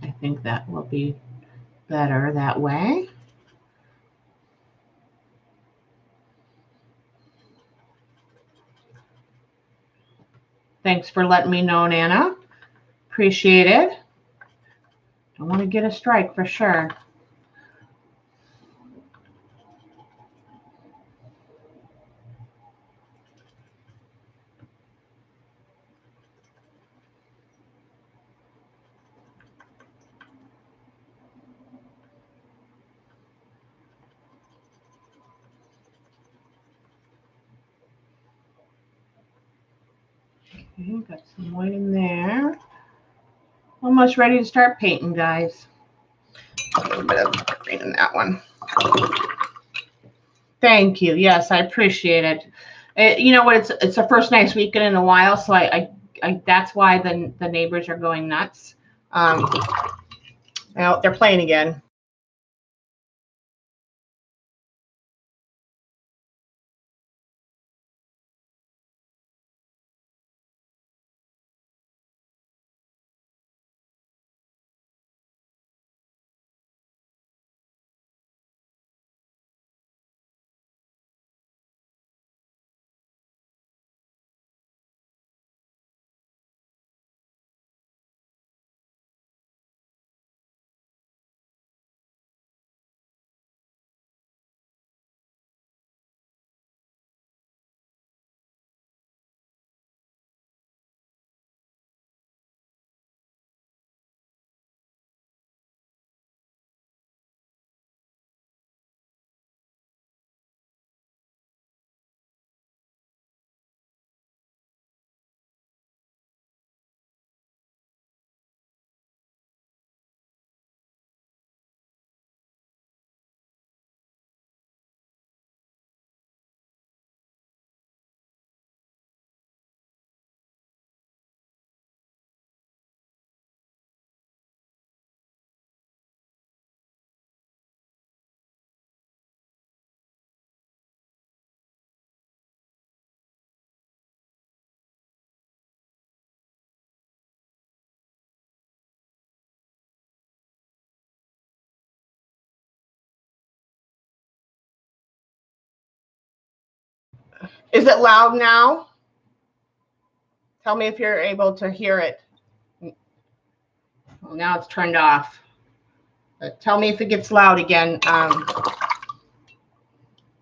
I think that will be better that way. Thanks for letting me know, Nana. Appreciate it. Don't want to get a strike for sure. Okay, got some white in there. Almost ready to start painting, guys. A little bit of green in that one. Thank you. Yes, I appreciate it. You know what? It's the first nice weekend in a while, so I that's why the neighbors are going nuts. Now they're playing again. Is it loud now? Tell me if you're able to hear it. Well, now it's turned off. Tell me if it gets loud again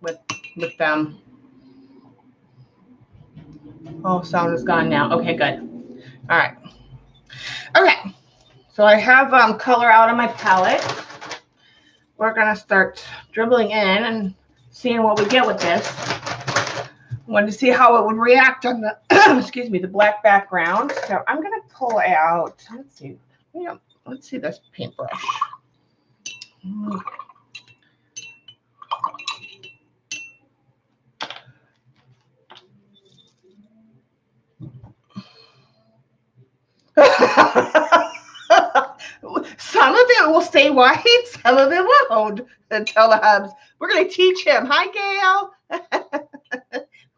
with them. Oh, sound is gone now. Okay, good. All right. Okay. So I have color out on my palette. We're going to start dribbling in and seeing what we get with this. I wanted to see how it would react on the, excuse me, the black background. So I'm going to pull out, let's see, let's see this paintbrush. Some of it will stay white, some of it won't. Tell the hubs. We're going to teach him. Hi, Gail.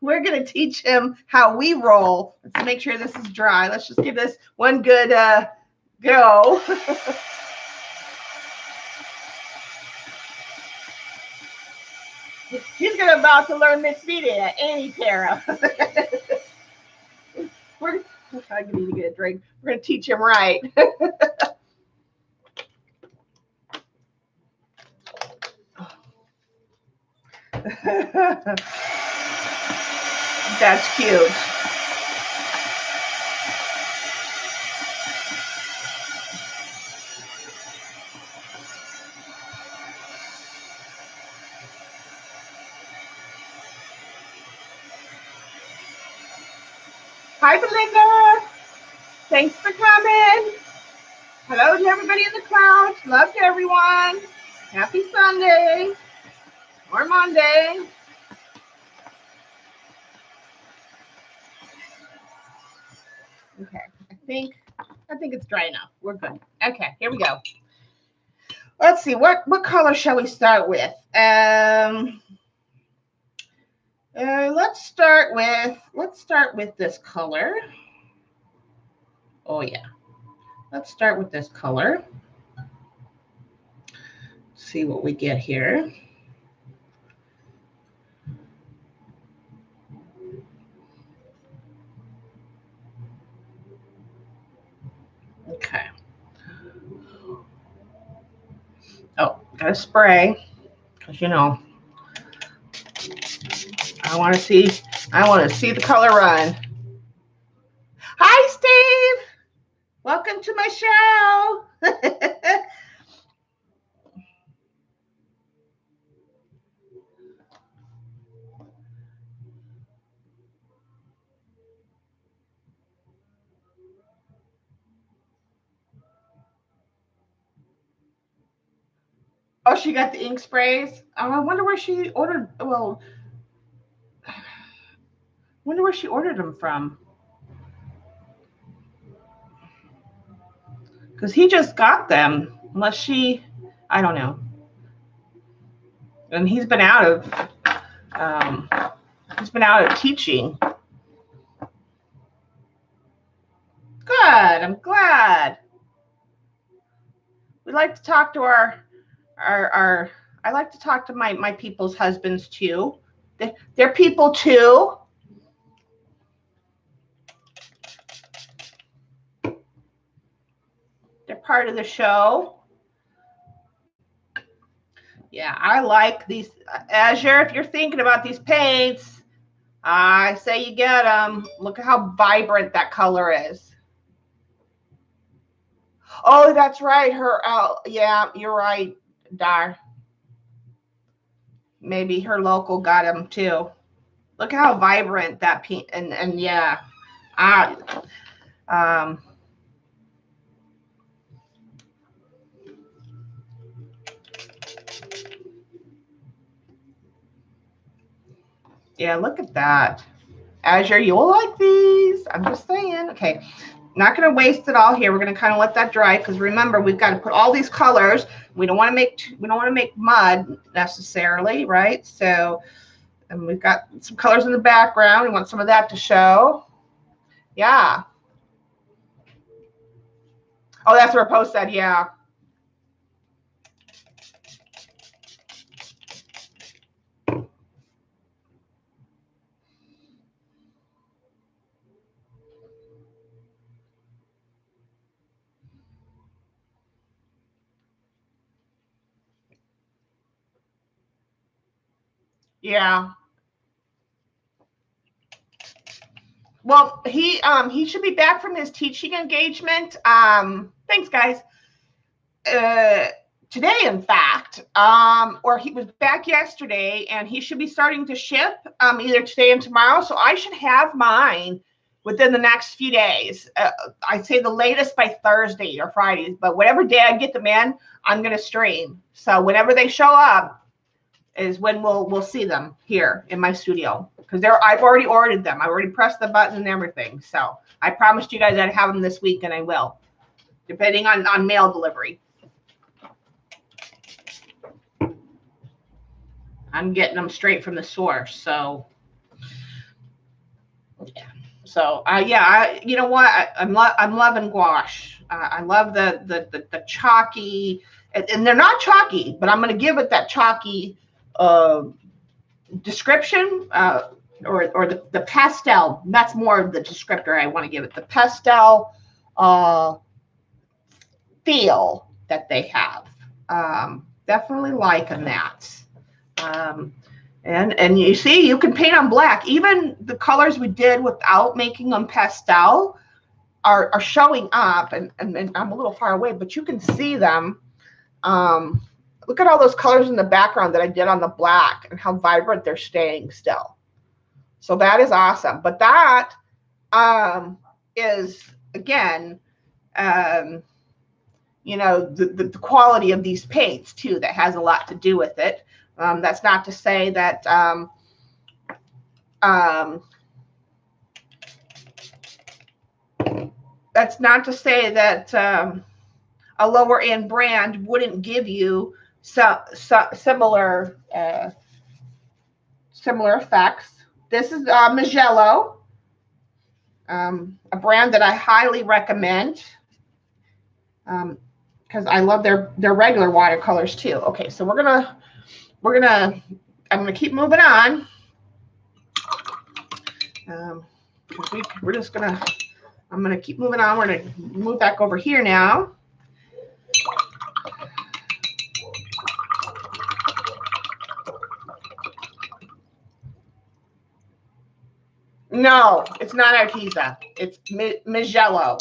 We're going to teach him how we roll. Let's make sure this is dry. Let's just give this one good go. He's going to about to learn this meeting at any Tara. I need to get a drink. We're going to teach him right. That's cute. Hi, Belinda. Thanks for coming. Hello to everybody in the crowd. Love to everyone. Happy Sunday or Monday. Okay, I think it's dry enough. We're good. Okay, here we go. Let's see, what color shall we start with? Let's start with this color. Oh yeah. Let's start with this color. See what we get here. Okay. Oh, got to spray because I want to see the color run. Hi, Steve. Welcome to my show. Oh, she got the ink sprays. Oh, I wonder where she ordered. Well, I wonder where she ordered them from. Because he just got them. Unless she, I don't know. And he's been out of teaching. Good. I'm glad. We like to talk to our I like to talk to my people's husbands too. They're people too. They're part of the show. Yeah, I like these. Azure, if you're thinking about these paints, I say you get them. Look at how vibrant that color is. Oh, that's right. Yeah, you're right, Dar. Maybe her local got them too. Look at how vibrant that pink and yeah. Um, yeah, look at that. Azure, you'll like these. I'm just saying. Okay, not going to waste it all here. We're going to kind of let that dry because remember we've got to put all these colors. We don't want to make mud necessarily, right? So, and we've got some colors in the background. We want some of that to show. Yeah. Oh, that's where Post said, yeah. Yeah. Well, he should be back from his teaching engagement. Thanks, guys. Today, in fact, or he was back yesterday, and he should be starting to ship either today and tomorrow. So I should have mine within the next few days. I'd say the latest by Thursday or Friday, but whatever day I get them in, I'm going to stream. So whenever they show up is when we'll see them here in my studio because I've already ordered them. I already pressed the button and everything. So I promised you guys I'd have them this week, and I will, depending on mail delivery. I'm getting them straight from the source. So, yeah. So, yeah, you know what? I'm loving gouache. I love the chalky, and they're not chalky, but I'm going to give it that chalky description or the pastel. That's more of the descriptor I want to give it. The pastel feel that they have. Definitely liking that. And you see, you can paint on black. Even the colors we did without making them pastel are showing up. And I'm a little far away, but you can see them. Look at all those colors in the background that I did on the black and how vibrant they're staying still. So that is awesome. But that is, again, you know, the quality of these paints too, that has a lot to do with it. That's not to say that a lower end brand wouldn't give you similar effects. This is Magello, a brand that I highly recommend, because I love their regular watercolors too. Okay, so I'm gonna keep moving on. We're just gonna, I'm gonna keep moving on. We're gonna move back over here now. No, it's not Arteza. It's Magello.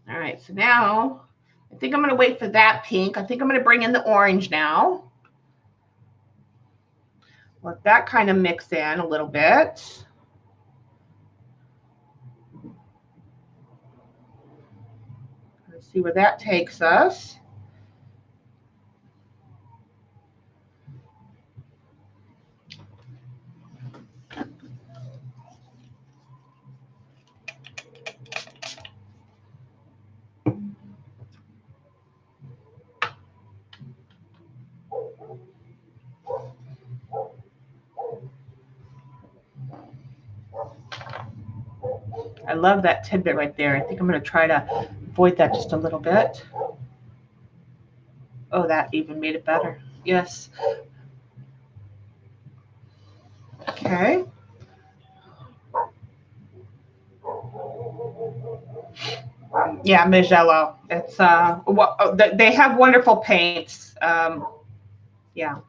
All right, so now I think I'm going to wait for that pink. I think I'm going to bring in the orange now. Let that kind of mix in a little bit. Let's see where that takes us. I love that tidbit right there. I think I'm going to try to avoid that just a little bit. Oh, that even made it better. Yes. Okay. Yeah, Magello. It's they have wonderful paints. Yeah.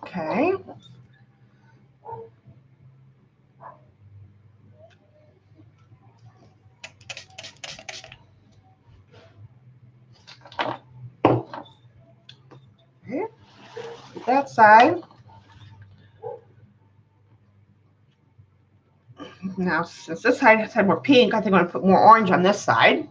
Okay. Okay. That side. Now, since this side has had more pink, I think I'm going to put more orange on this side.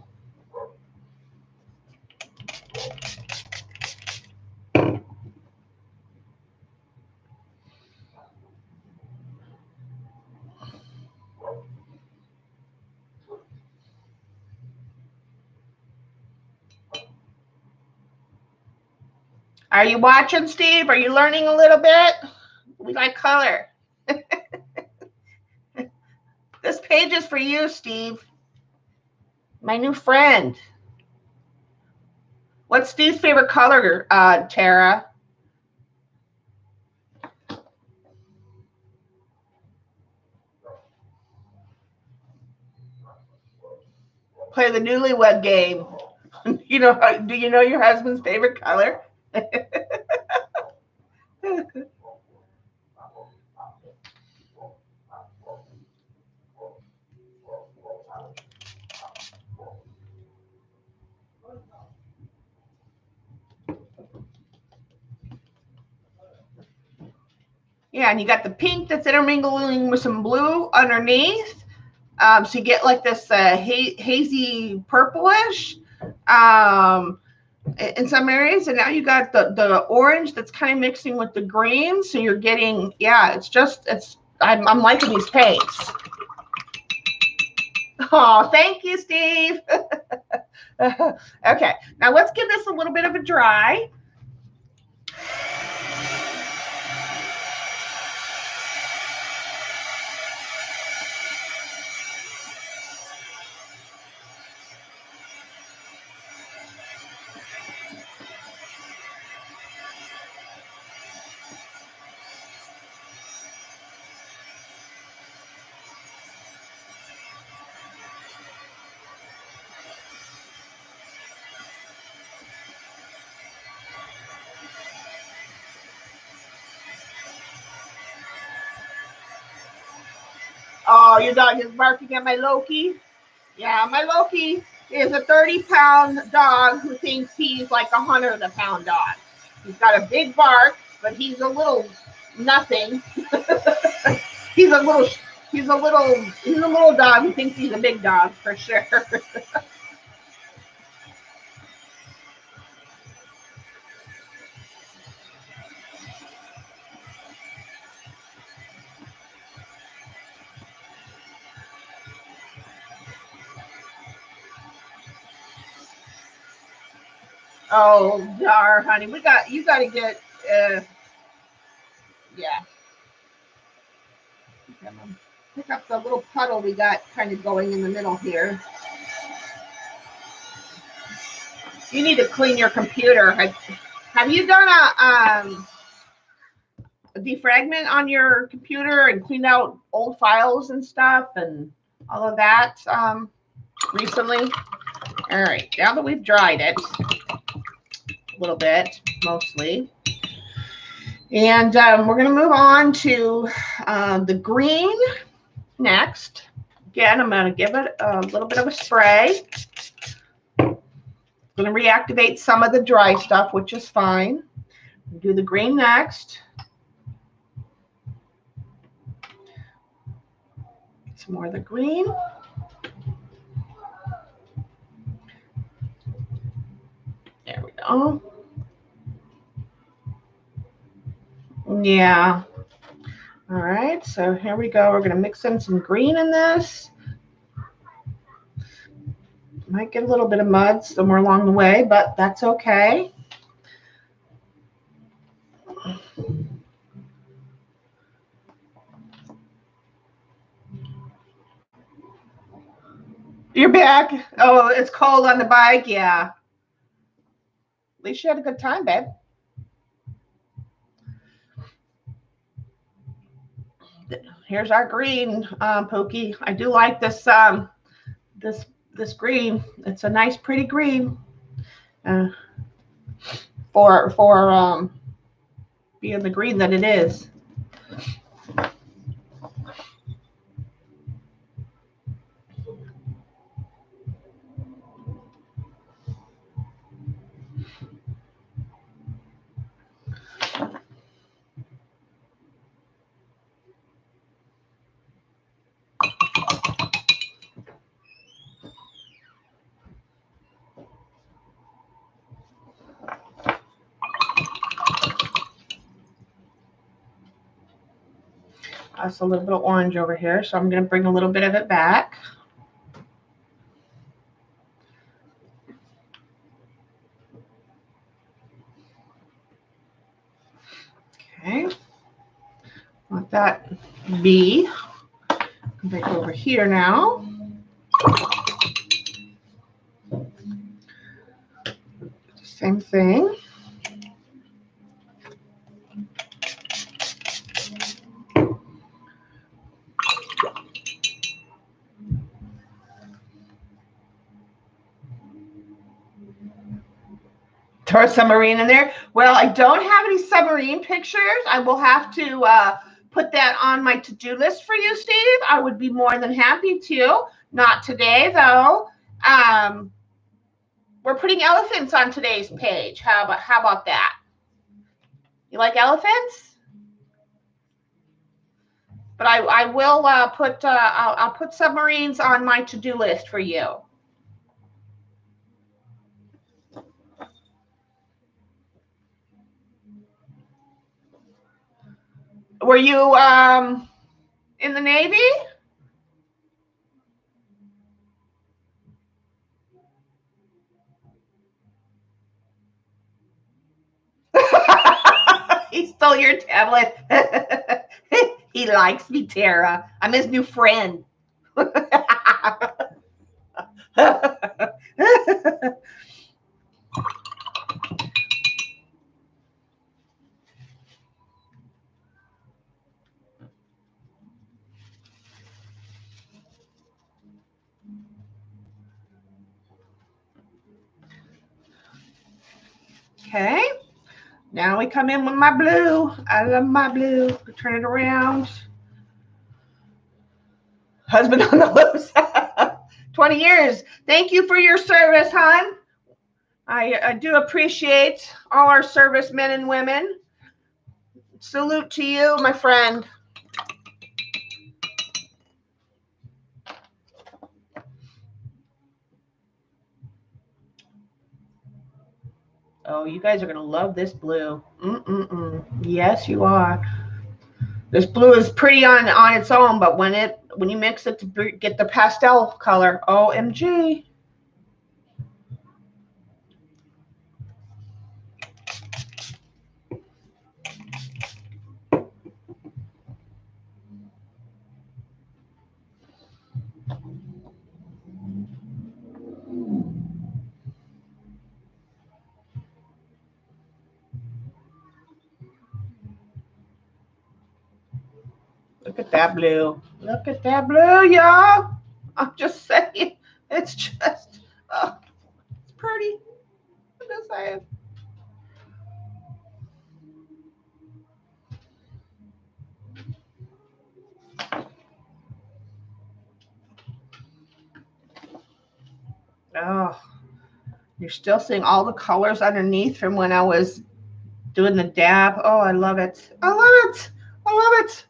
Are you watching, Steve? Are you learning a little bit? We like color. This page is for you, Steve. My new friend. What's Steve's favorite color, Tara? Play the newlywed game. You know, do you know your husband's favorite color? Yeah, and you got the pink that's intermingling with some blue underneath. So you get like this hazy purplish in some areas. And now you got the orange that's kind of mixing with the green. So you're getting, yeah, I'm liking these paints. Oh, thank you, Steve. Okay, now let's give this a little bit of a dry. Oh, your dog is barking at my Loki? Yeah, my Loki is a 30-pound dog who thinks he's like a 100-pound dog. He's got a big bark, but he's a little nothing. he's a little he's a little dog who thinks he's a big dog for sure. Oh, dar, honey, you got to get yeah. Pick up the little puddle we got kind of going in the middle here. You need to clean your computer. Have you done a defragment on your computer and cleaned out old files and stuff and all of that recently? All right, now that we've dried it a little bit, mostly, and we're going to move on to the green next. Again, I'm going to give it a little bit of a spray. I'm going to reactivate some of the dry stuff, which is fine. Do the green next. Some more of the green. There we go. Yeah. All right, so here we go. We're going to mix in some green in this. Might get a little bit of mud somewhere along the way, but that's okay. You're back. Oh, it's cold on the bike. Yeah. At least you had a good time, babe. Here's our green, Pokey. I do like this this green. It's a nice, pretty green. For being the green that it is. That's a little bit of orange over here, so I'm going to bring a little bit of it back. Okay. Let that be. Come back over here now. Same thing. Throw a submarine in there. Well, I don't have any submarine pictures. I will have to put that on my to-do list for you, Steve. I would be more than happy to. Not today, though. We're putting elephants on today's page. How about that? You like elephants? But I will I'll put submarines on my to-do list for you. Were you in the Navy? He stole your tablet. He likes me, Tara. I'm his new friend. Okay. Now we come in with my blue. I love my blue. Turn it around. Husband on the loose. 20 years. Thank you for your service, hon. I do appreciate all our servicemen and women. Salute to you, my friend. Oh, you guys are going to love this blue. Yes, you are. This blue is pretty on its own, but when you mix it to get the pastel color, OMG. Look at that blue. Look at that blue, y'all. I'm just saying. It's just, oh, it's pretty. I'm just saying. Oh, you're still seeing all the colors underneath from when I was doing the dab. Oh, I love it. I love it. I love it.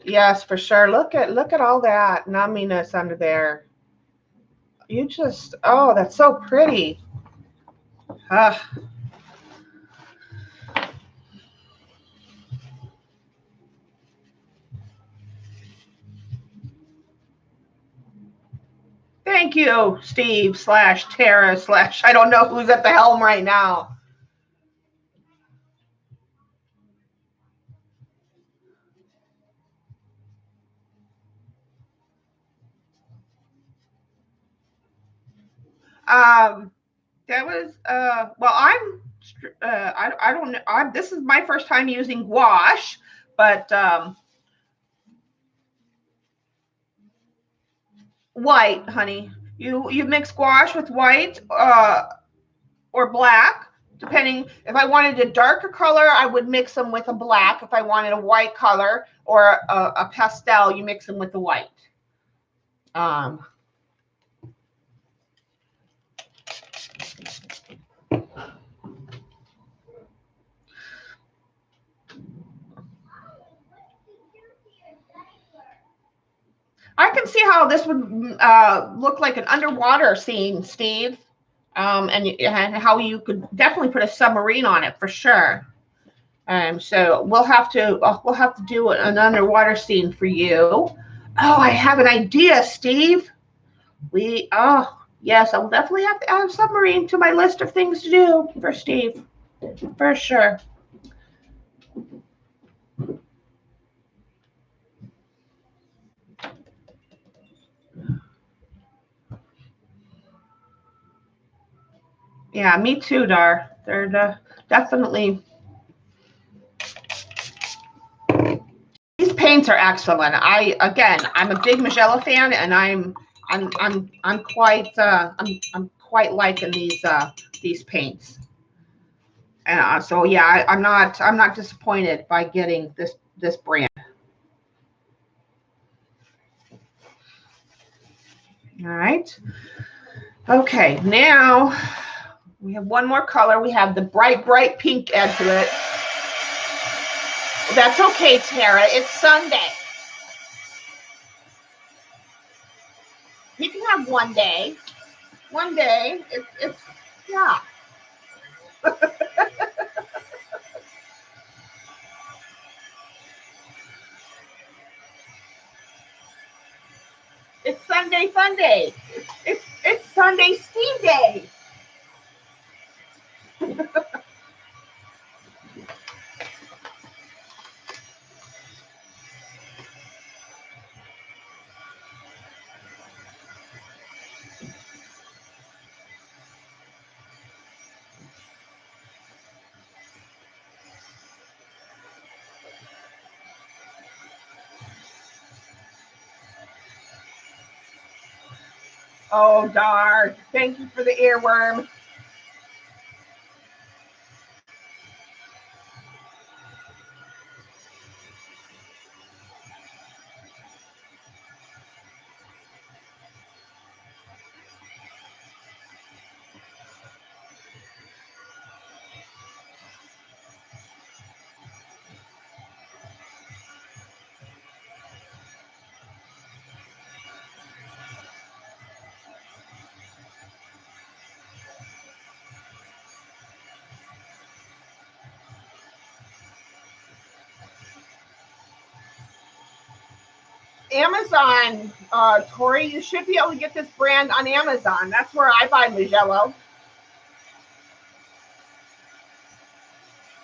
Yes, for sure. Look at all that numminess under there. You just, oh, that's so pretty. Ah. Thank you, Steve / Tara / I don't know who's at the helm right now. That was well, I don't know. This is my first time using gouache, but white, honey. You mix gouache with white or black, depending. If I wanted a darker color, I would mix them with a black. If I wanted a white color or a pastel, you mix them with the white. I can see how this would look like an underwater scene, Steve, and how you could definitely put a submarine on it for sure. So we'll have to do an underwater scene for you. Oh, I have an idea, Steve. Yes, I'll definitely have to add a submarine to my list of things to do for Steve, for sure. Yeah, me too, Dar. They're definitely. These paints are excellent. I'm a big Magella fan, and I'm quite liking these paints. And so yeah, I'm not disappointed by getting this brand. All right. Okay, now we have one more color. We have the bright pink add to it. That's okay, Tara. It's Sunday. You can have one day. One day. It's yeah. It's Sunday Fun Day. It's Sunday Steve Day. Oh, darn. Thank you for the earworm. Amazon, Tori. You should be able to get this brand on Amazon. That's where I buy Mugello.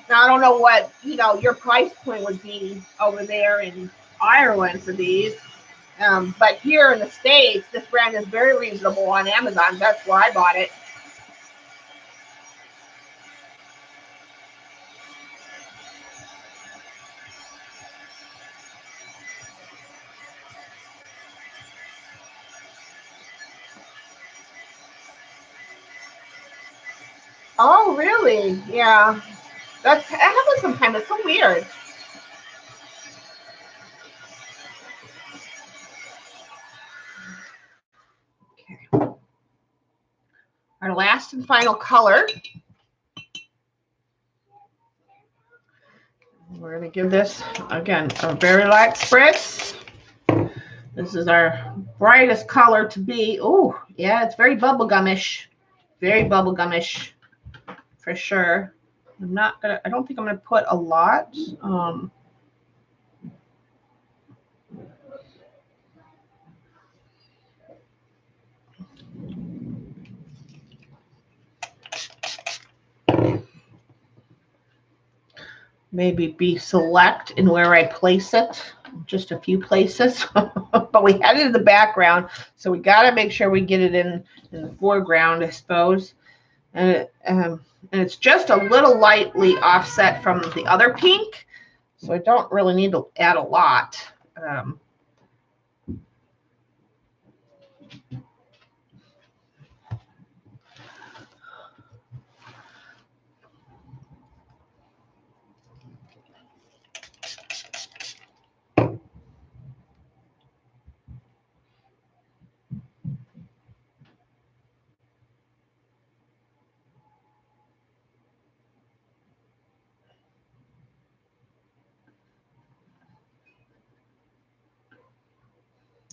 Now, I don't know what, your price point would be over there in Ireland for these. But here in the States, this brand is very reasonable on Amazon. That's where I bought it. Oh, really? Yeah. That happens sometimes. It's so weird. Okay. Our last and final color. We're going to give this, again, a very light spritz. This is our brightest color to be. Oh, yeah, it's very bubblegumish. Very bubblegumish, for sure. I don't think I'm going to put a lot. Maybe be select in where I place it, just a few places. But we had it in the background, so we got to make sure we get it in the foreground, I suppose. And it's just a little lightly offset from the other pink, so I don't really need to add a lot.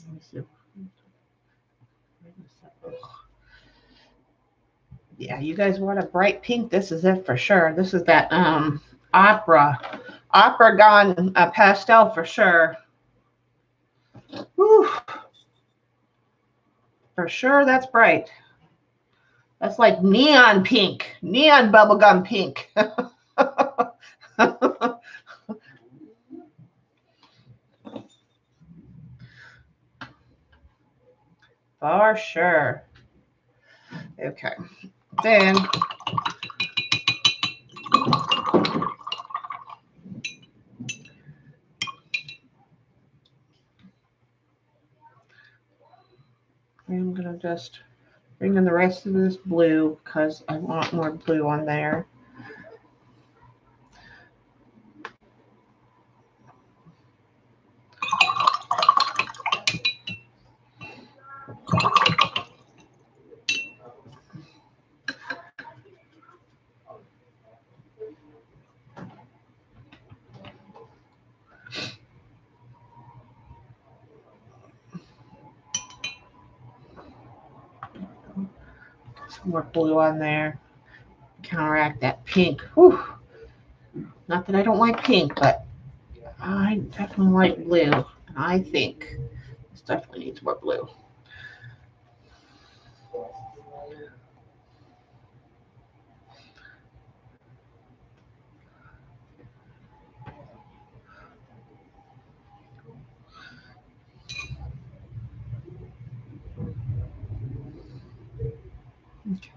Let me see. Yeah, you guys want a bright pink? This is it for sure. This is that opera gone pastel for sure. Whew. For sure, that's bright. That's like neon pink, neon bubblegum pink. For sure. Okay. Then I'm going to just bring in the rest of this blue because I want more blue on there. Some more blue on there. Counteract that pink. Whew. Not that I don't like pink, but I definitely like blue. I think this definitely needs more blue. Okay.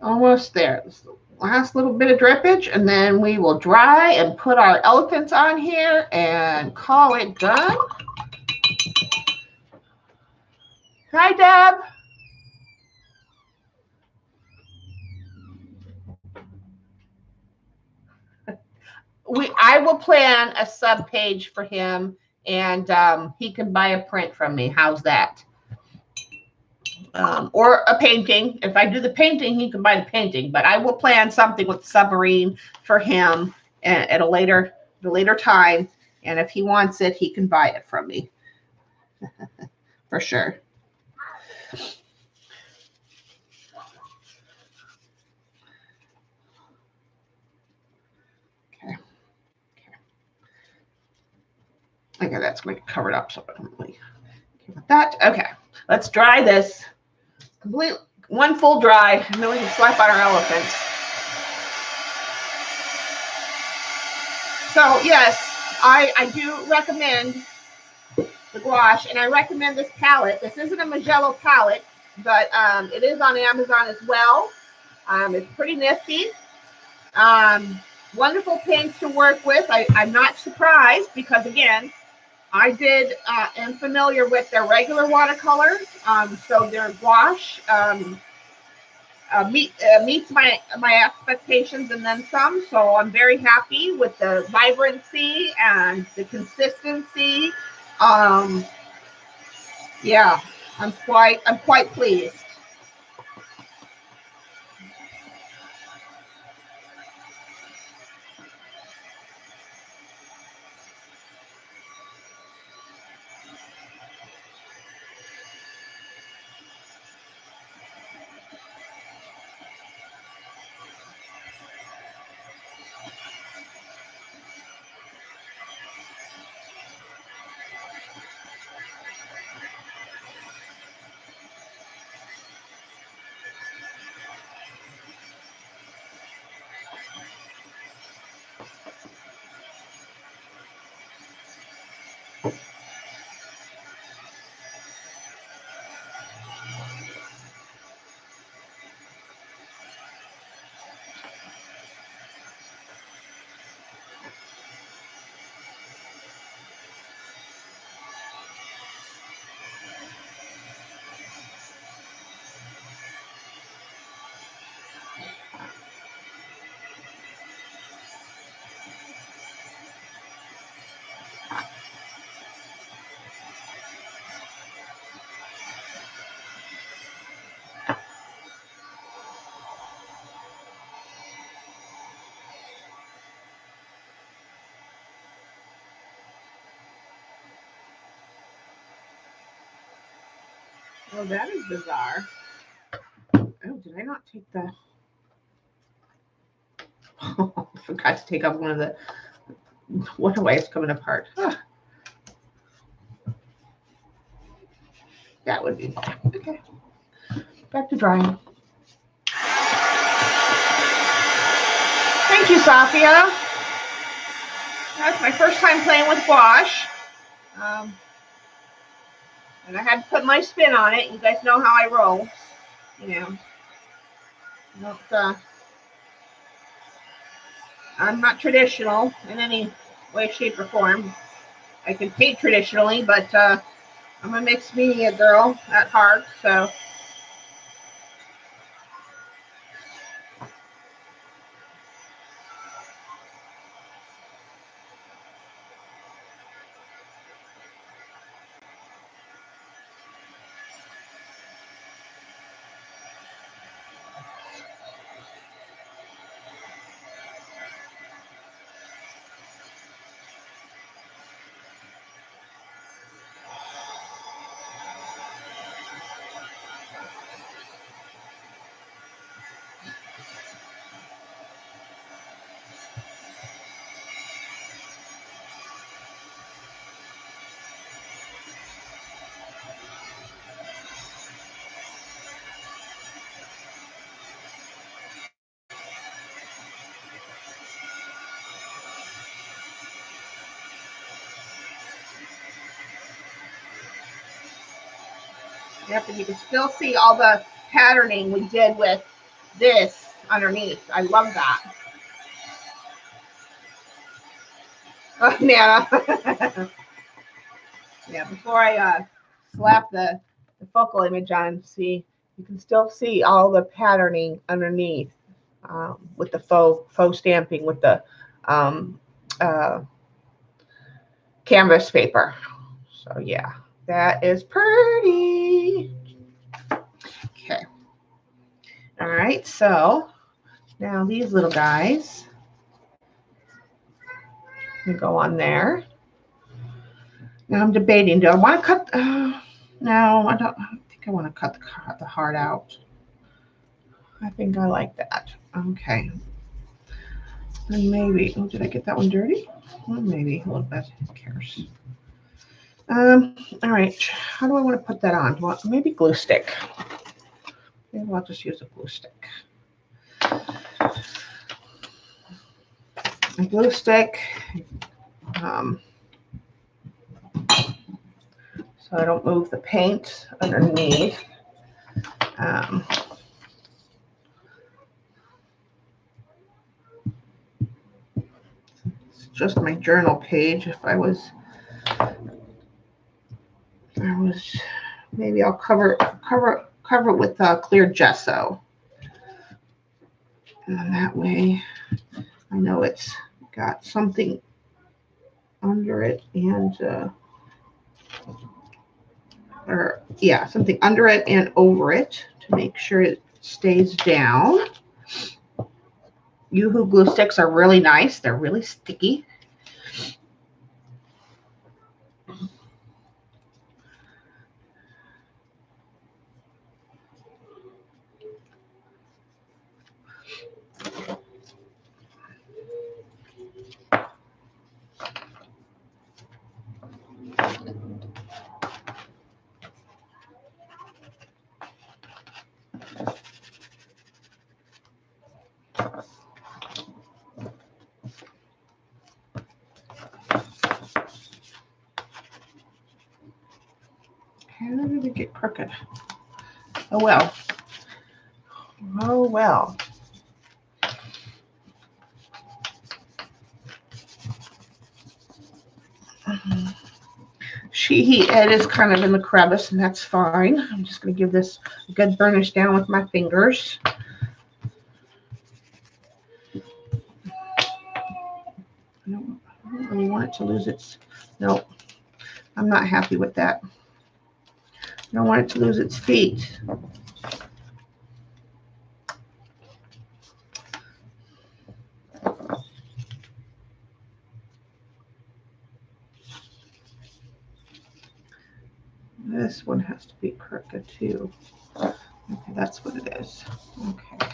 Almost there. This is the last little bit of drippage, and then we will dry and put our elephants on here and call it done. Hi, Deb. I will plan a sub page for him, and he can buy a print from me. How's that? Or a painting. If I do the painting, he can buy the painting. But I will plan something with submarine for him at a later time. And if he wants it, he can buy it from me. For sure. Okay, that's going to get covered up, so I don't really care about that. Okay, let's dry this completely, one full dry, and then we can slap on our elephants. So yes, I do recommend the gouache, and I recommend this palette. This isn't a Magello palette, but it is on Amazon as well. It's pretty nifty. Wonderful paints to work with. I'm not surprised because, again, I am familiar with their regular watercolor, so their gouache meets my expectations and then some. So I'm very happy with the vibrancy and the consistency. Yeah, I'm quite pleased. Well, that is bizarre. Oh, did I not take the... Oh, I forgot to take off one of the... What away, it's coming apart. Ah. That would be fine. Okay. Back to drying. Thank you, Safia. That's my first time playing with gouache. And I had to put my spin on it. You guys know how I roll. You know, I'm not traditional in any way, shape, or form. I can paint traditionally, but I'm a mixed media girl at heart, so. Yep, and you can still see all the patterning we did with this underneath. I love that. Oh, yeah. Yeah, before I slap the focal image on, see, you can still see all the patterning underneath with the faux stamping with the canvas paper. So yeah, that is pretty. Okay. All right, so now these little guys go on there. Now I'm debating, do I want to cut? No, I don't think I want to cut the heart out. I think I like that. Okay. And maybe, oh, did I get that one dirty? Well, maybe a little bit. Who cares? All right, how do I want to put that on? Well, maybe glue stick. Maybe I'll just use a glue stick. A glue stick, so I don't move the paint underneath. It's just my journal page. If I was, maybe I'll cover it with clear gesso, and that way I know it's got something under it and something under it and over it to make sure it stays down. Yoo-hoo glue sticks are really nice. They're really sticky. How did it get crooked? Oh well. Oh well. It is kind of in the crevice, and that's fine. I'm just going to give this a good burnish down with my fingers. I don't really want it to lose its... Nope. I'm not happy with that. I don't want it to lose its feet. This one has to be crooked too. Okay, that's what it is. Okay.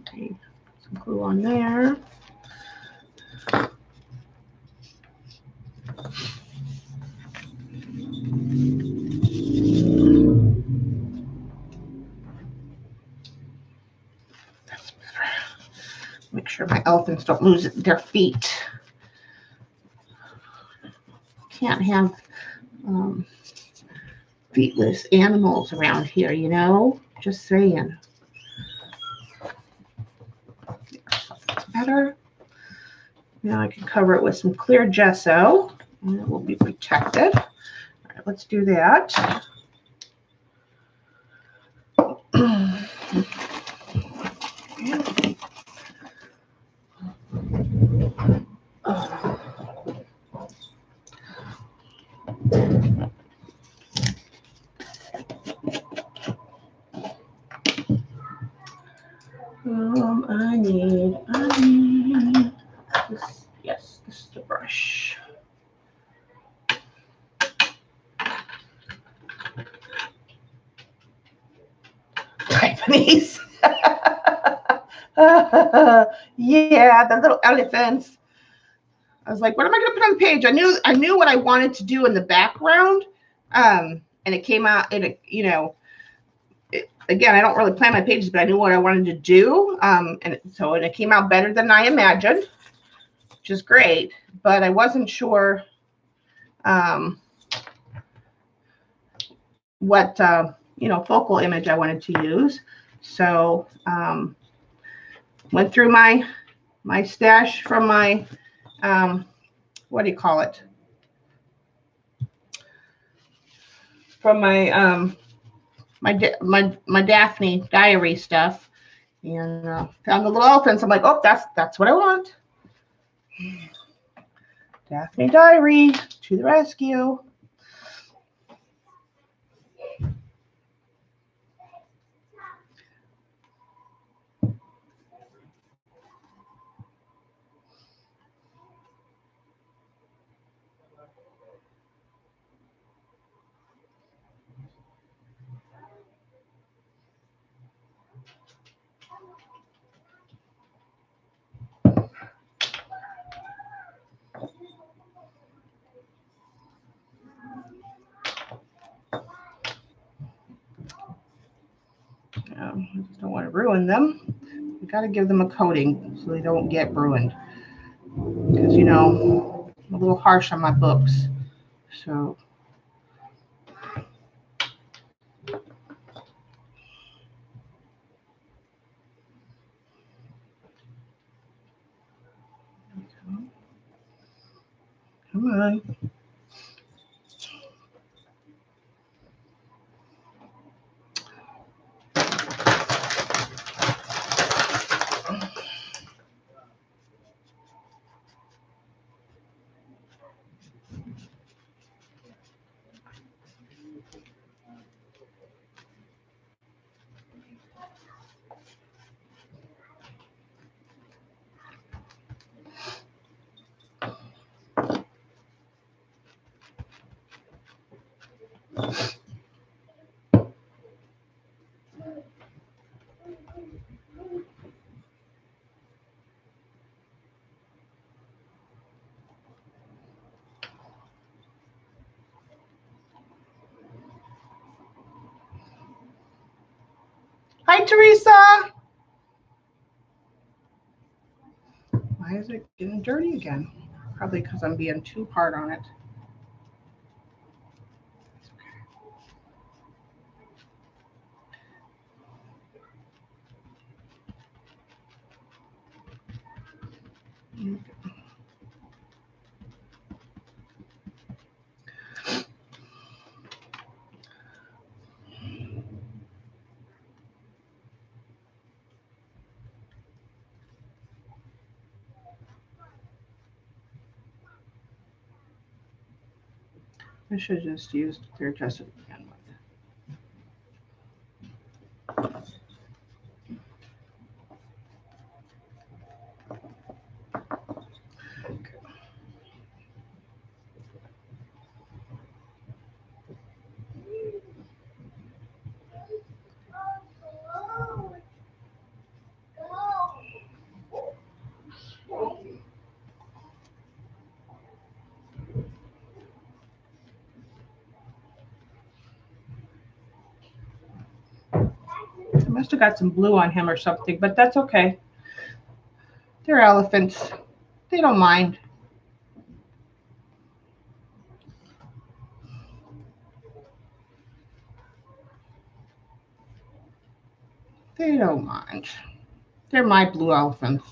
Okay, some glue on there. That's better. Make sure my elephants don't lose their feet. Can't have feetless animals around here, you know? Just saying. That's better. Now I can cover it with some clear gesso, and it will be protected. All right, let's do that. I need this. Yes, this is the brush. Japanese. Yeah, the little elephants. I was like, what am I going to put on the page? I knew what I wanted to do in the background, and it came out. Again, I don't really plan my pages, but I knew what I wanted to do, and it came out better than I imagined, which is great. But I wasn't sure what focal image I wanted to use. So went through my stash from my what do you call it? From my my Daphne diary stuff, and found the little elephants. I'm like, oh, that's what I want. Daphne diary to the rescue. I just don't want to ruin them. We got to give them a coating so they don't get ruined. Because, you know, I'm a little harsh on my books. So. Come on. Hi, Teresa. Why is it getting dirty again? Probably because I'm being too hard on it. I should have just used clear adjustment to begin with. I must have got some blue on him or something, but that's okay. They're elephants. They don't mind. They don't mind. They're my blue elephants.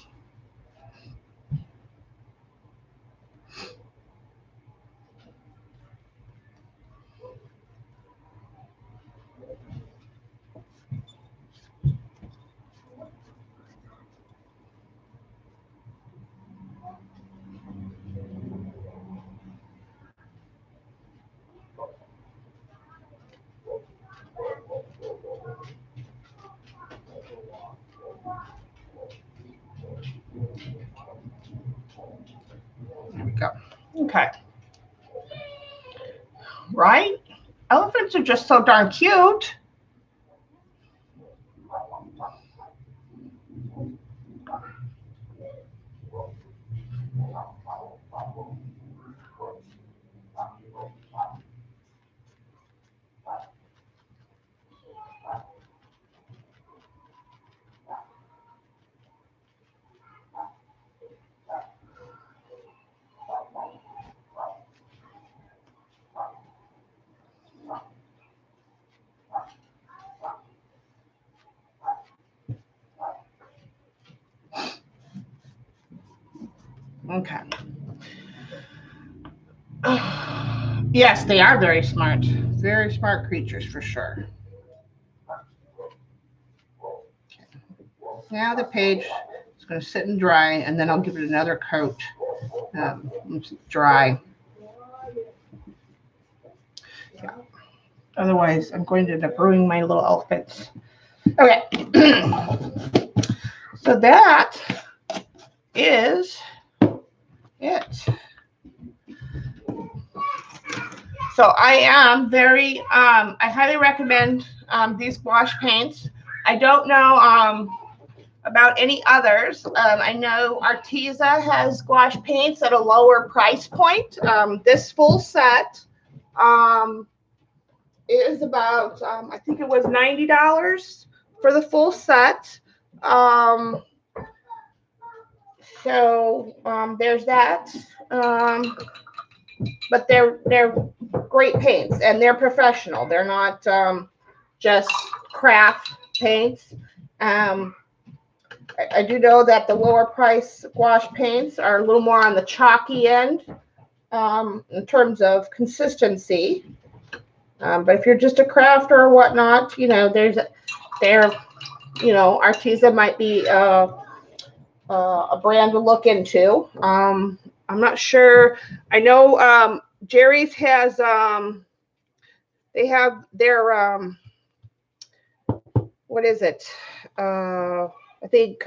There we go. Okay. Right? Elephants are just so darn cute. Okay. Yes, they are very smart. Very smart creatures for sure. Okay. Now the page is going to sit and dry, and then I'll give it another coat. Once it's dry. Yeah. Otherwise, I'm going to end up ruining my little elephants. Okay. So that is it. So I am very, I highly recommend these gouache paints. I don't know about any others. I know Arteza has gouache paints at a lower price point. This full set is about, I think it was $90 for the full set. There's that. But they're great paints, and they're professional. They're not just craft paints. I do know that the lower price gouache paints are a little more on the chalky end in terms of consistency. But if you're just a crafter or whatnot, you know, Arteza might be a brand to look into. I'm not sure. I know Jerry's has they have their what is it? I think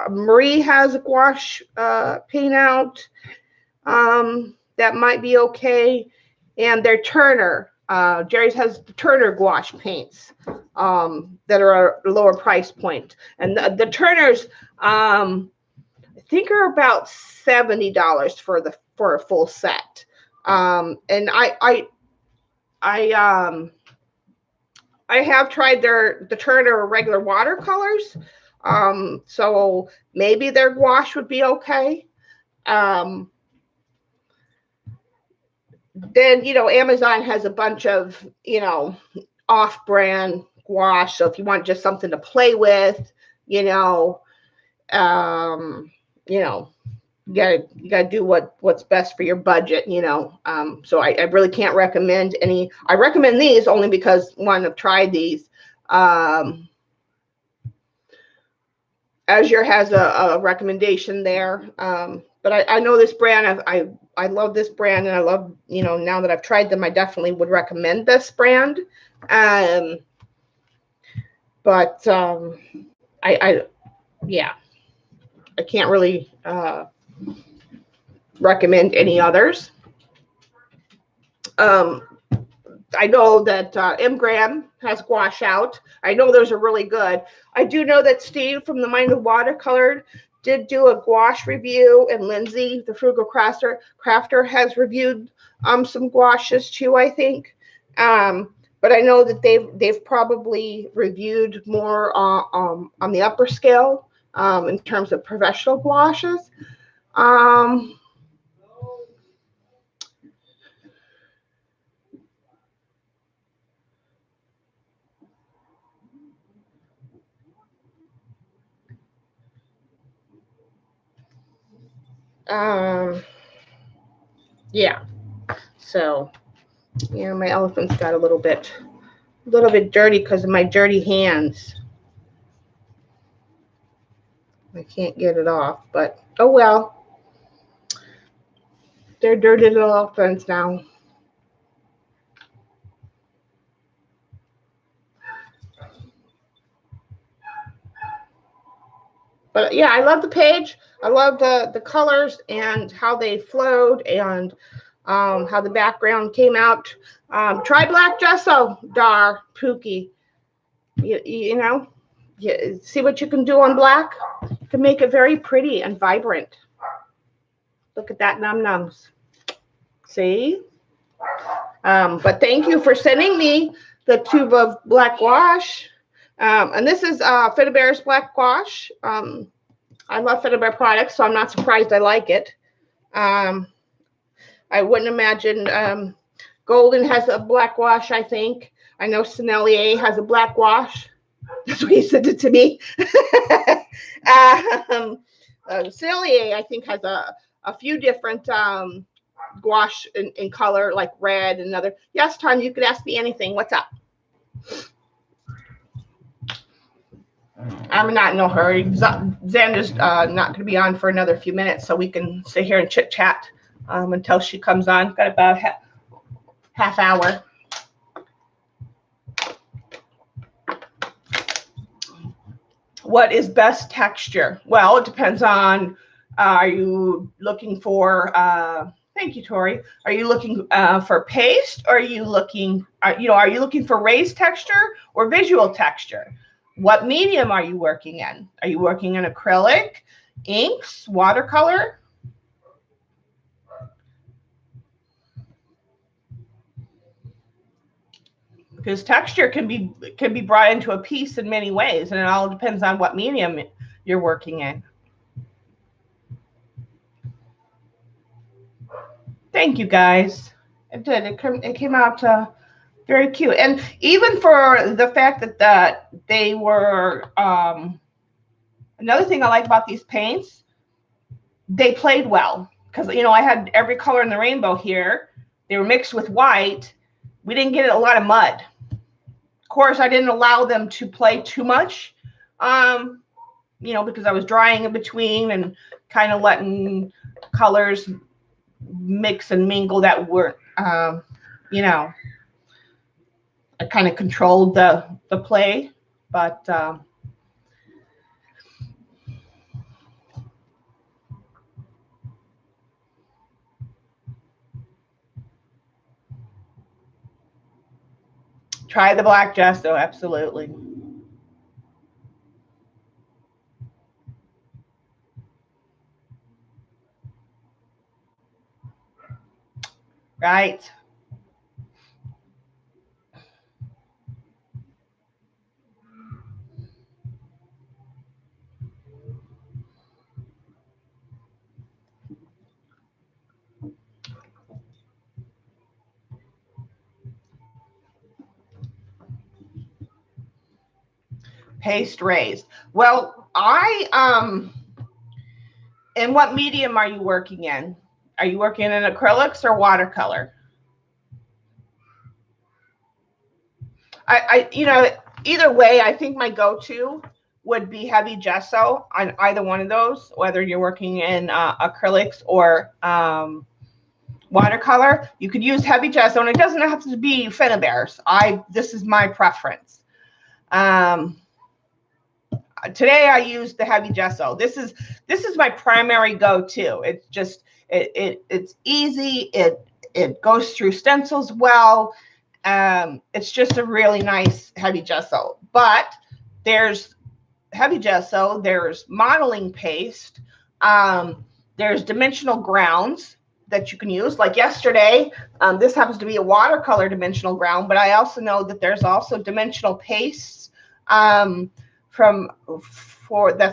Marie has a gouache paint out that might be okay, and their Turner. Jerry's has the Turner gouache paints that are a lower price point, and the Turners I think are about $70 for a full set. And I have tried the Turner regular watercolors. So maybe their gouache would be okay. Then, you know, Amazon has a bunch of, you know, off-brand gouache. So if you want just something to play with, you gotta do what's best for your budget, you know. So I really can't recommend any. I recommend these only because, one, I've tried these. Azure has a recommendation there, but I know this brand. I love this brand, and I love, you know, now that I've tried them, I definitely would recommend this brand. But yeah, I can't really recommend any others. I know that M. Graham has gouache out. I know those are really good. I do know that Steve from the Mind of Watercolor did do a gouache review, and Lindsay, the Frugal Crafter, has reviewed some gouaches too, I think. But I know that they've probably reviewed more on the upper scale in terms of professional gouaches. Yeah. So, yeah, my elephant's got a little bit dirty because of my dirty hands. I can't get it off, but oh well. They're dirty little elephants now. But yeah, I love the page. I love the colors and how they flowed, and how the background came out. Try black gesso, Dar Pookie. You know, see what you can do on black. You can make it very pretty and vibrant. Look at that num-nums. See? But thank you for sending me the tube of black gouache. And this is Fitabear's black gouache. I love Fitabear products, so I'm not surprised I like it. I wouldn't imagine Golden has a black gouache, I think. I know Sennelier has a black gouache. That's what he said it to me. Sennelier, I think, has a few different gouache in color, like red and other. Yes, Tom, you could ask me anything. What's up? I'm not in no hurry. Xander's not going to be on for another few minutes, so we can sit here and chit chat until she comes on. Got about half hour. What is best texture? Well, it depends on. Are you looking for? Thank you, Tori. Are you looking for paste, or are you looking? Are you looking for raised texture or visual texture? What medium are you working in? Are you working in acrylic, inks, watercolor? because texture can be brought into a piece in many ways, and it all depends on what medium you're working in. Thank you, guys. It did. It came out very cute, and even for the fact that they were. Another thing I like about these paints, they played well, because I had every color in the rainbow here. They were mixed with white. We didn't get a lot of mud. Of course, I didn't allow them to play too much, because I was drying in between and kind of letting colors mix and mingle that weren't, I kind of controlled the play, but try the black gesso, absolutely. Right. Paste raised. Well, and what medium are you working in? Are you working in acrylics or watercolor? Either way, I think my go-to would be heavy gesso on either one of those, whether you're working in acrylics or watercolor. You could use heavy gesso, and it doesn't have to be Finnabares. This is my preference. Today I used the heavy gesso. This is my primary go-to. It's just it's easy. It goes through stencils well. It's just a really nice heavy gesso. But there's heavy gesso. There's modeling paste. There's dimensional grounds that you can use. Like yesterday, this happens to be a watercolor dimensional ground, but I also know that there's also dimensional pastes. That's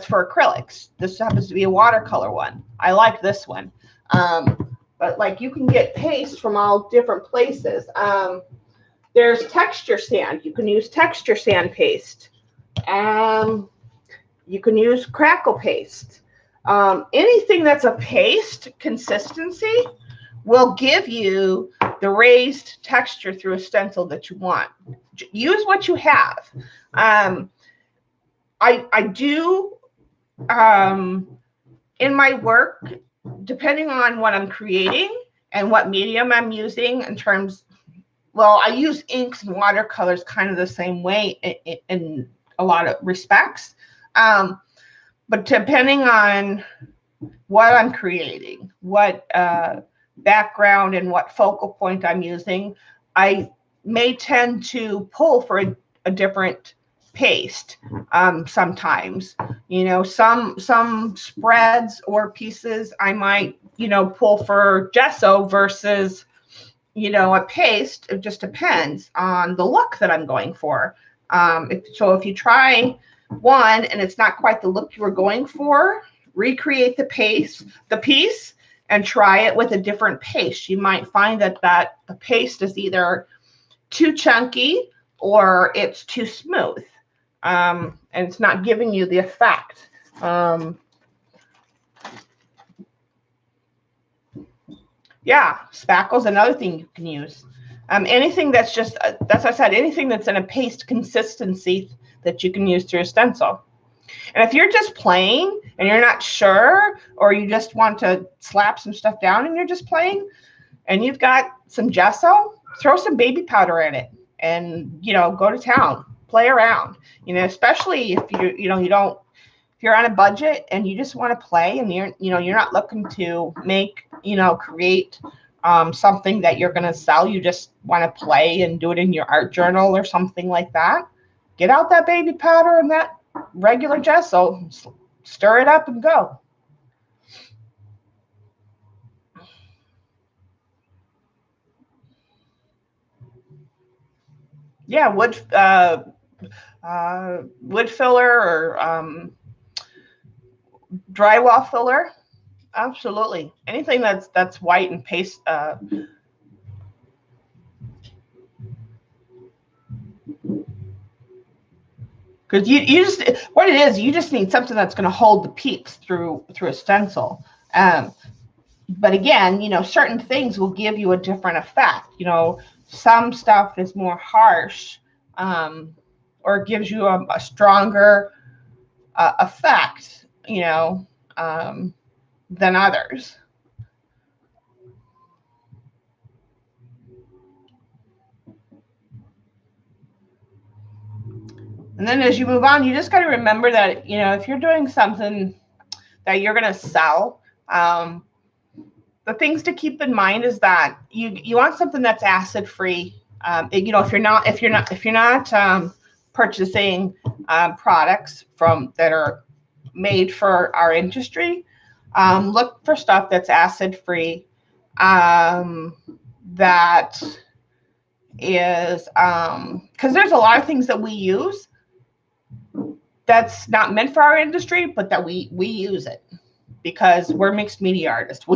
for acrylics. This happens to be a watercolor one. I like this one. But like you can get paste from all different places. There's texture sand. You can use texture sand paste. You can use crackle paste. Anything that's a paste consistency will give you the raised texture through a stencil that you want. Use what you have. I do, in my work, depending on what I'm creating and what medium I'm using in terms, well, I use inks and watercolors kind of the same way in a lot of respects. But depending on what I'm creating, what background and what focal point I'm using, I may tend to pull for a different paste sometimes. Some spreads or pieces I might pull for gesso versus a paste. It just depends on the look that I'm going for. If you try one and it's not quite the look you were going for, recreate the piece and try it with a different paste. You might find that the paste is either too chunky or it's too smooth. And it's not giving you the effect. Yeah, spackle's another thing you can use. Anything that's just, that's what I said, anything that's in a paste consistency that you can use through a stencil. And if you're just playing and you're not sure, or you just want to slap some stuff down and you're just playing and you've got some gesso, throw some baby powder in it and, go to town. Play around, especially if if you're on a budget and you just want to play and you're not looking to make, create something that you're going to sell. You just want to play and do it in your art journal or something like that. Get out that baby powder and that regular gesso, stir it up and go. Yeah, wood filler or drywall filler. Absolutely. Anything that's white and paste. Because you just what it is, you just need something that's going to hold the peaks through a stencil. But again, certain things will give you a different effect. Some stuff is more harsh, or gives you a stronger effect, than others. And then as you move on, you just got to remember that, if you're doing something that you're going to sell, the things to keep in mind is that you want something that's acid free. If you're not purchasing products that are made for our industry, look for stuff that's acid free. That is because there's a lot of things that we use that's not meant for our industry, but that we use it because we're mixed media artists.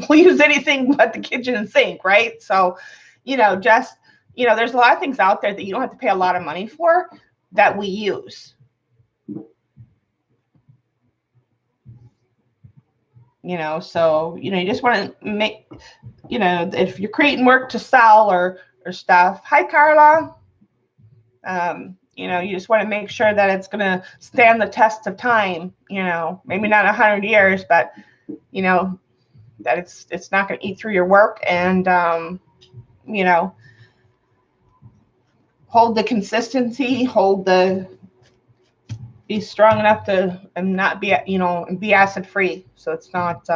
We use anything but the kitchen and sink, right? So, there's a lot of things out there that you don't have to pay a lot of money for that we use. So, you just want to make, if you're creating work to sell or stuff. Hi, Carla. You just want to make sure that it's going to stand the test of time, maybe not 100 years, but, that it's not going to eat through your work and, hold the consistency, be strong enough to and not be, be acid free. So it's not,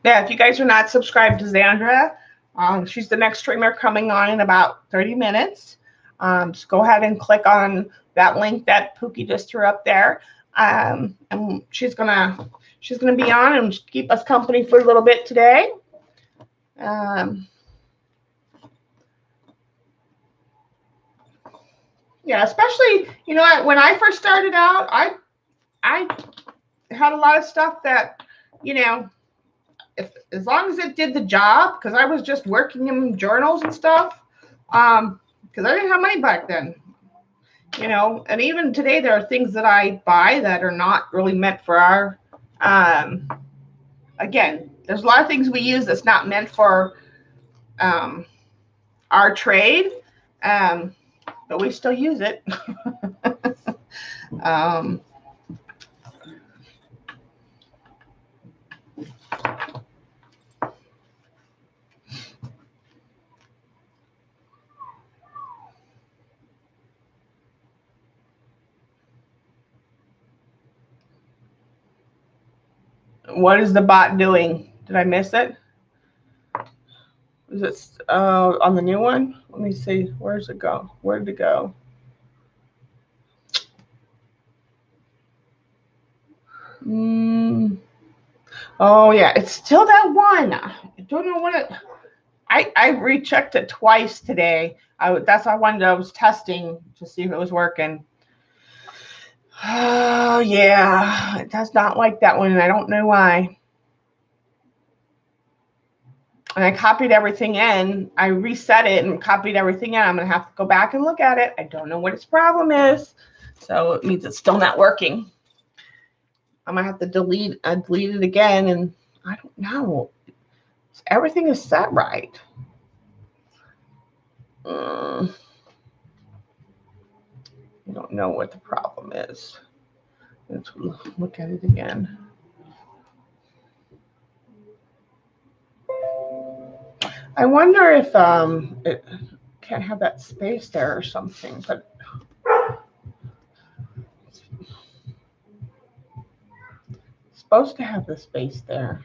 yeah, if you guys are not subscribed to Xandra, she's the next streamer coming on in about 30 minutes. Just go ahead and click on that link that Pookie just threw up there. And she's gonna be on and keep us company for a little bit today. Yeah, especially, when I first started out, I had a lot of stuff that, as long as it did the job, because I was just working in journals and stuff, because I didn't have money back then, and even today there are things that I buy that are not really meant for our, again, there's a lot of things we use that's not meant for our trade, but we still use it. What is the bot doing? Did I miss it? Is it on the new one? Let me see. Where's it go? Where did it go? Oh yeah, it's still that one. I don't know what it. I rechecked it twice today. That's why I was testing to see if it was working. Oh yeah, it does not like that one, and I don't know why. And I copied everything in. I reset it and copied everything in. I'm gonna have to go back and look at it. I don't know what its problem is, so it means it's still not working. I'm gonna have to delete it again, and I don't know. Everything is set right. I don't know what the problem is. Let's look at it again. I wonder if it can't have that space there or something, but it's supposed to have the space there.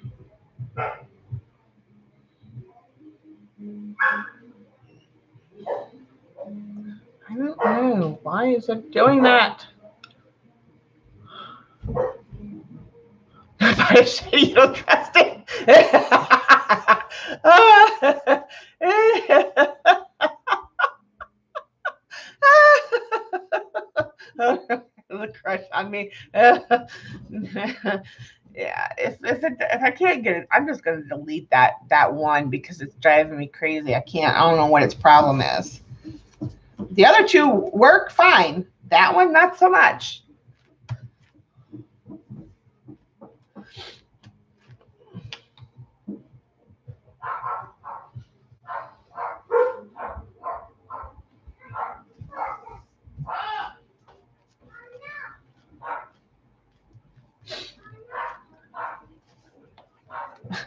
I don't know. Why is it doing that? You don't trust it. The crush on me. Yeah, if I can't get it, I'm just gonna delete that one because it's driving me crazy. I don't know what its problem is. The other two work fine. That one, not so much.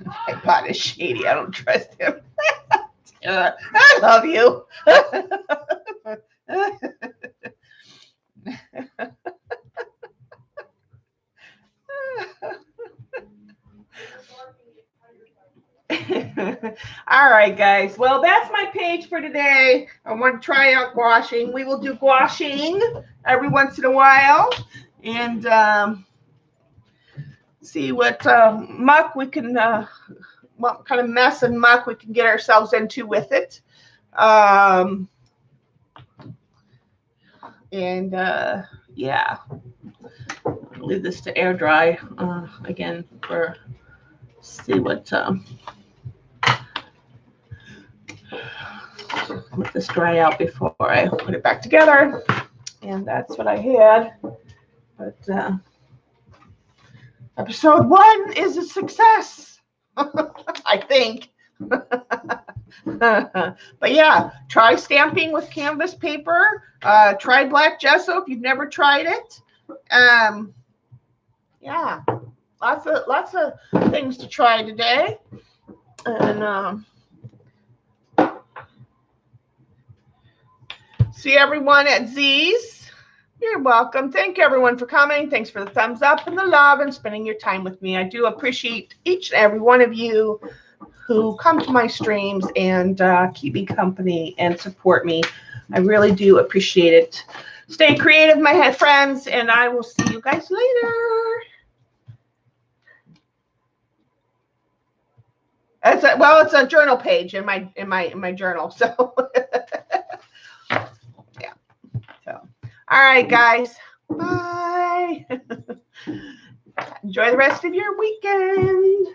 My pot is shady. I don't trust him. I love you. All right, guys. Well, that's my page for today. I want to try out gouaching. We will do gouaching every once in a while and see what muck we can, what kind of mess and muck we can get ourselves into with it. Yeah, I'll leave this to air dry again for see what let this dry out before I put it back together. And that's what I had. But episode 1 is a success. I think. But yeah, try stamping with canvas paper. Try black gesso if you've never tried it. Yeah, lots of things to try today. And see everyone at Z's. You're welcome. Thank you, everyone, for coming. Thanks for the thumbs up and the love and spending your time with me. I do appreciate each and every one of you who come to my streams and keep me company and support me. I really do appreciate it. Stay creative, my friends, and I will see you guys later. It's a journal page in my journal. So yeah. So all right, guys. Bye. Enjoy the rest of your weekend.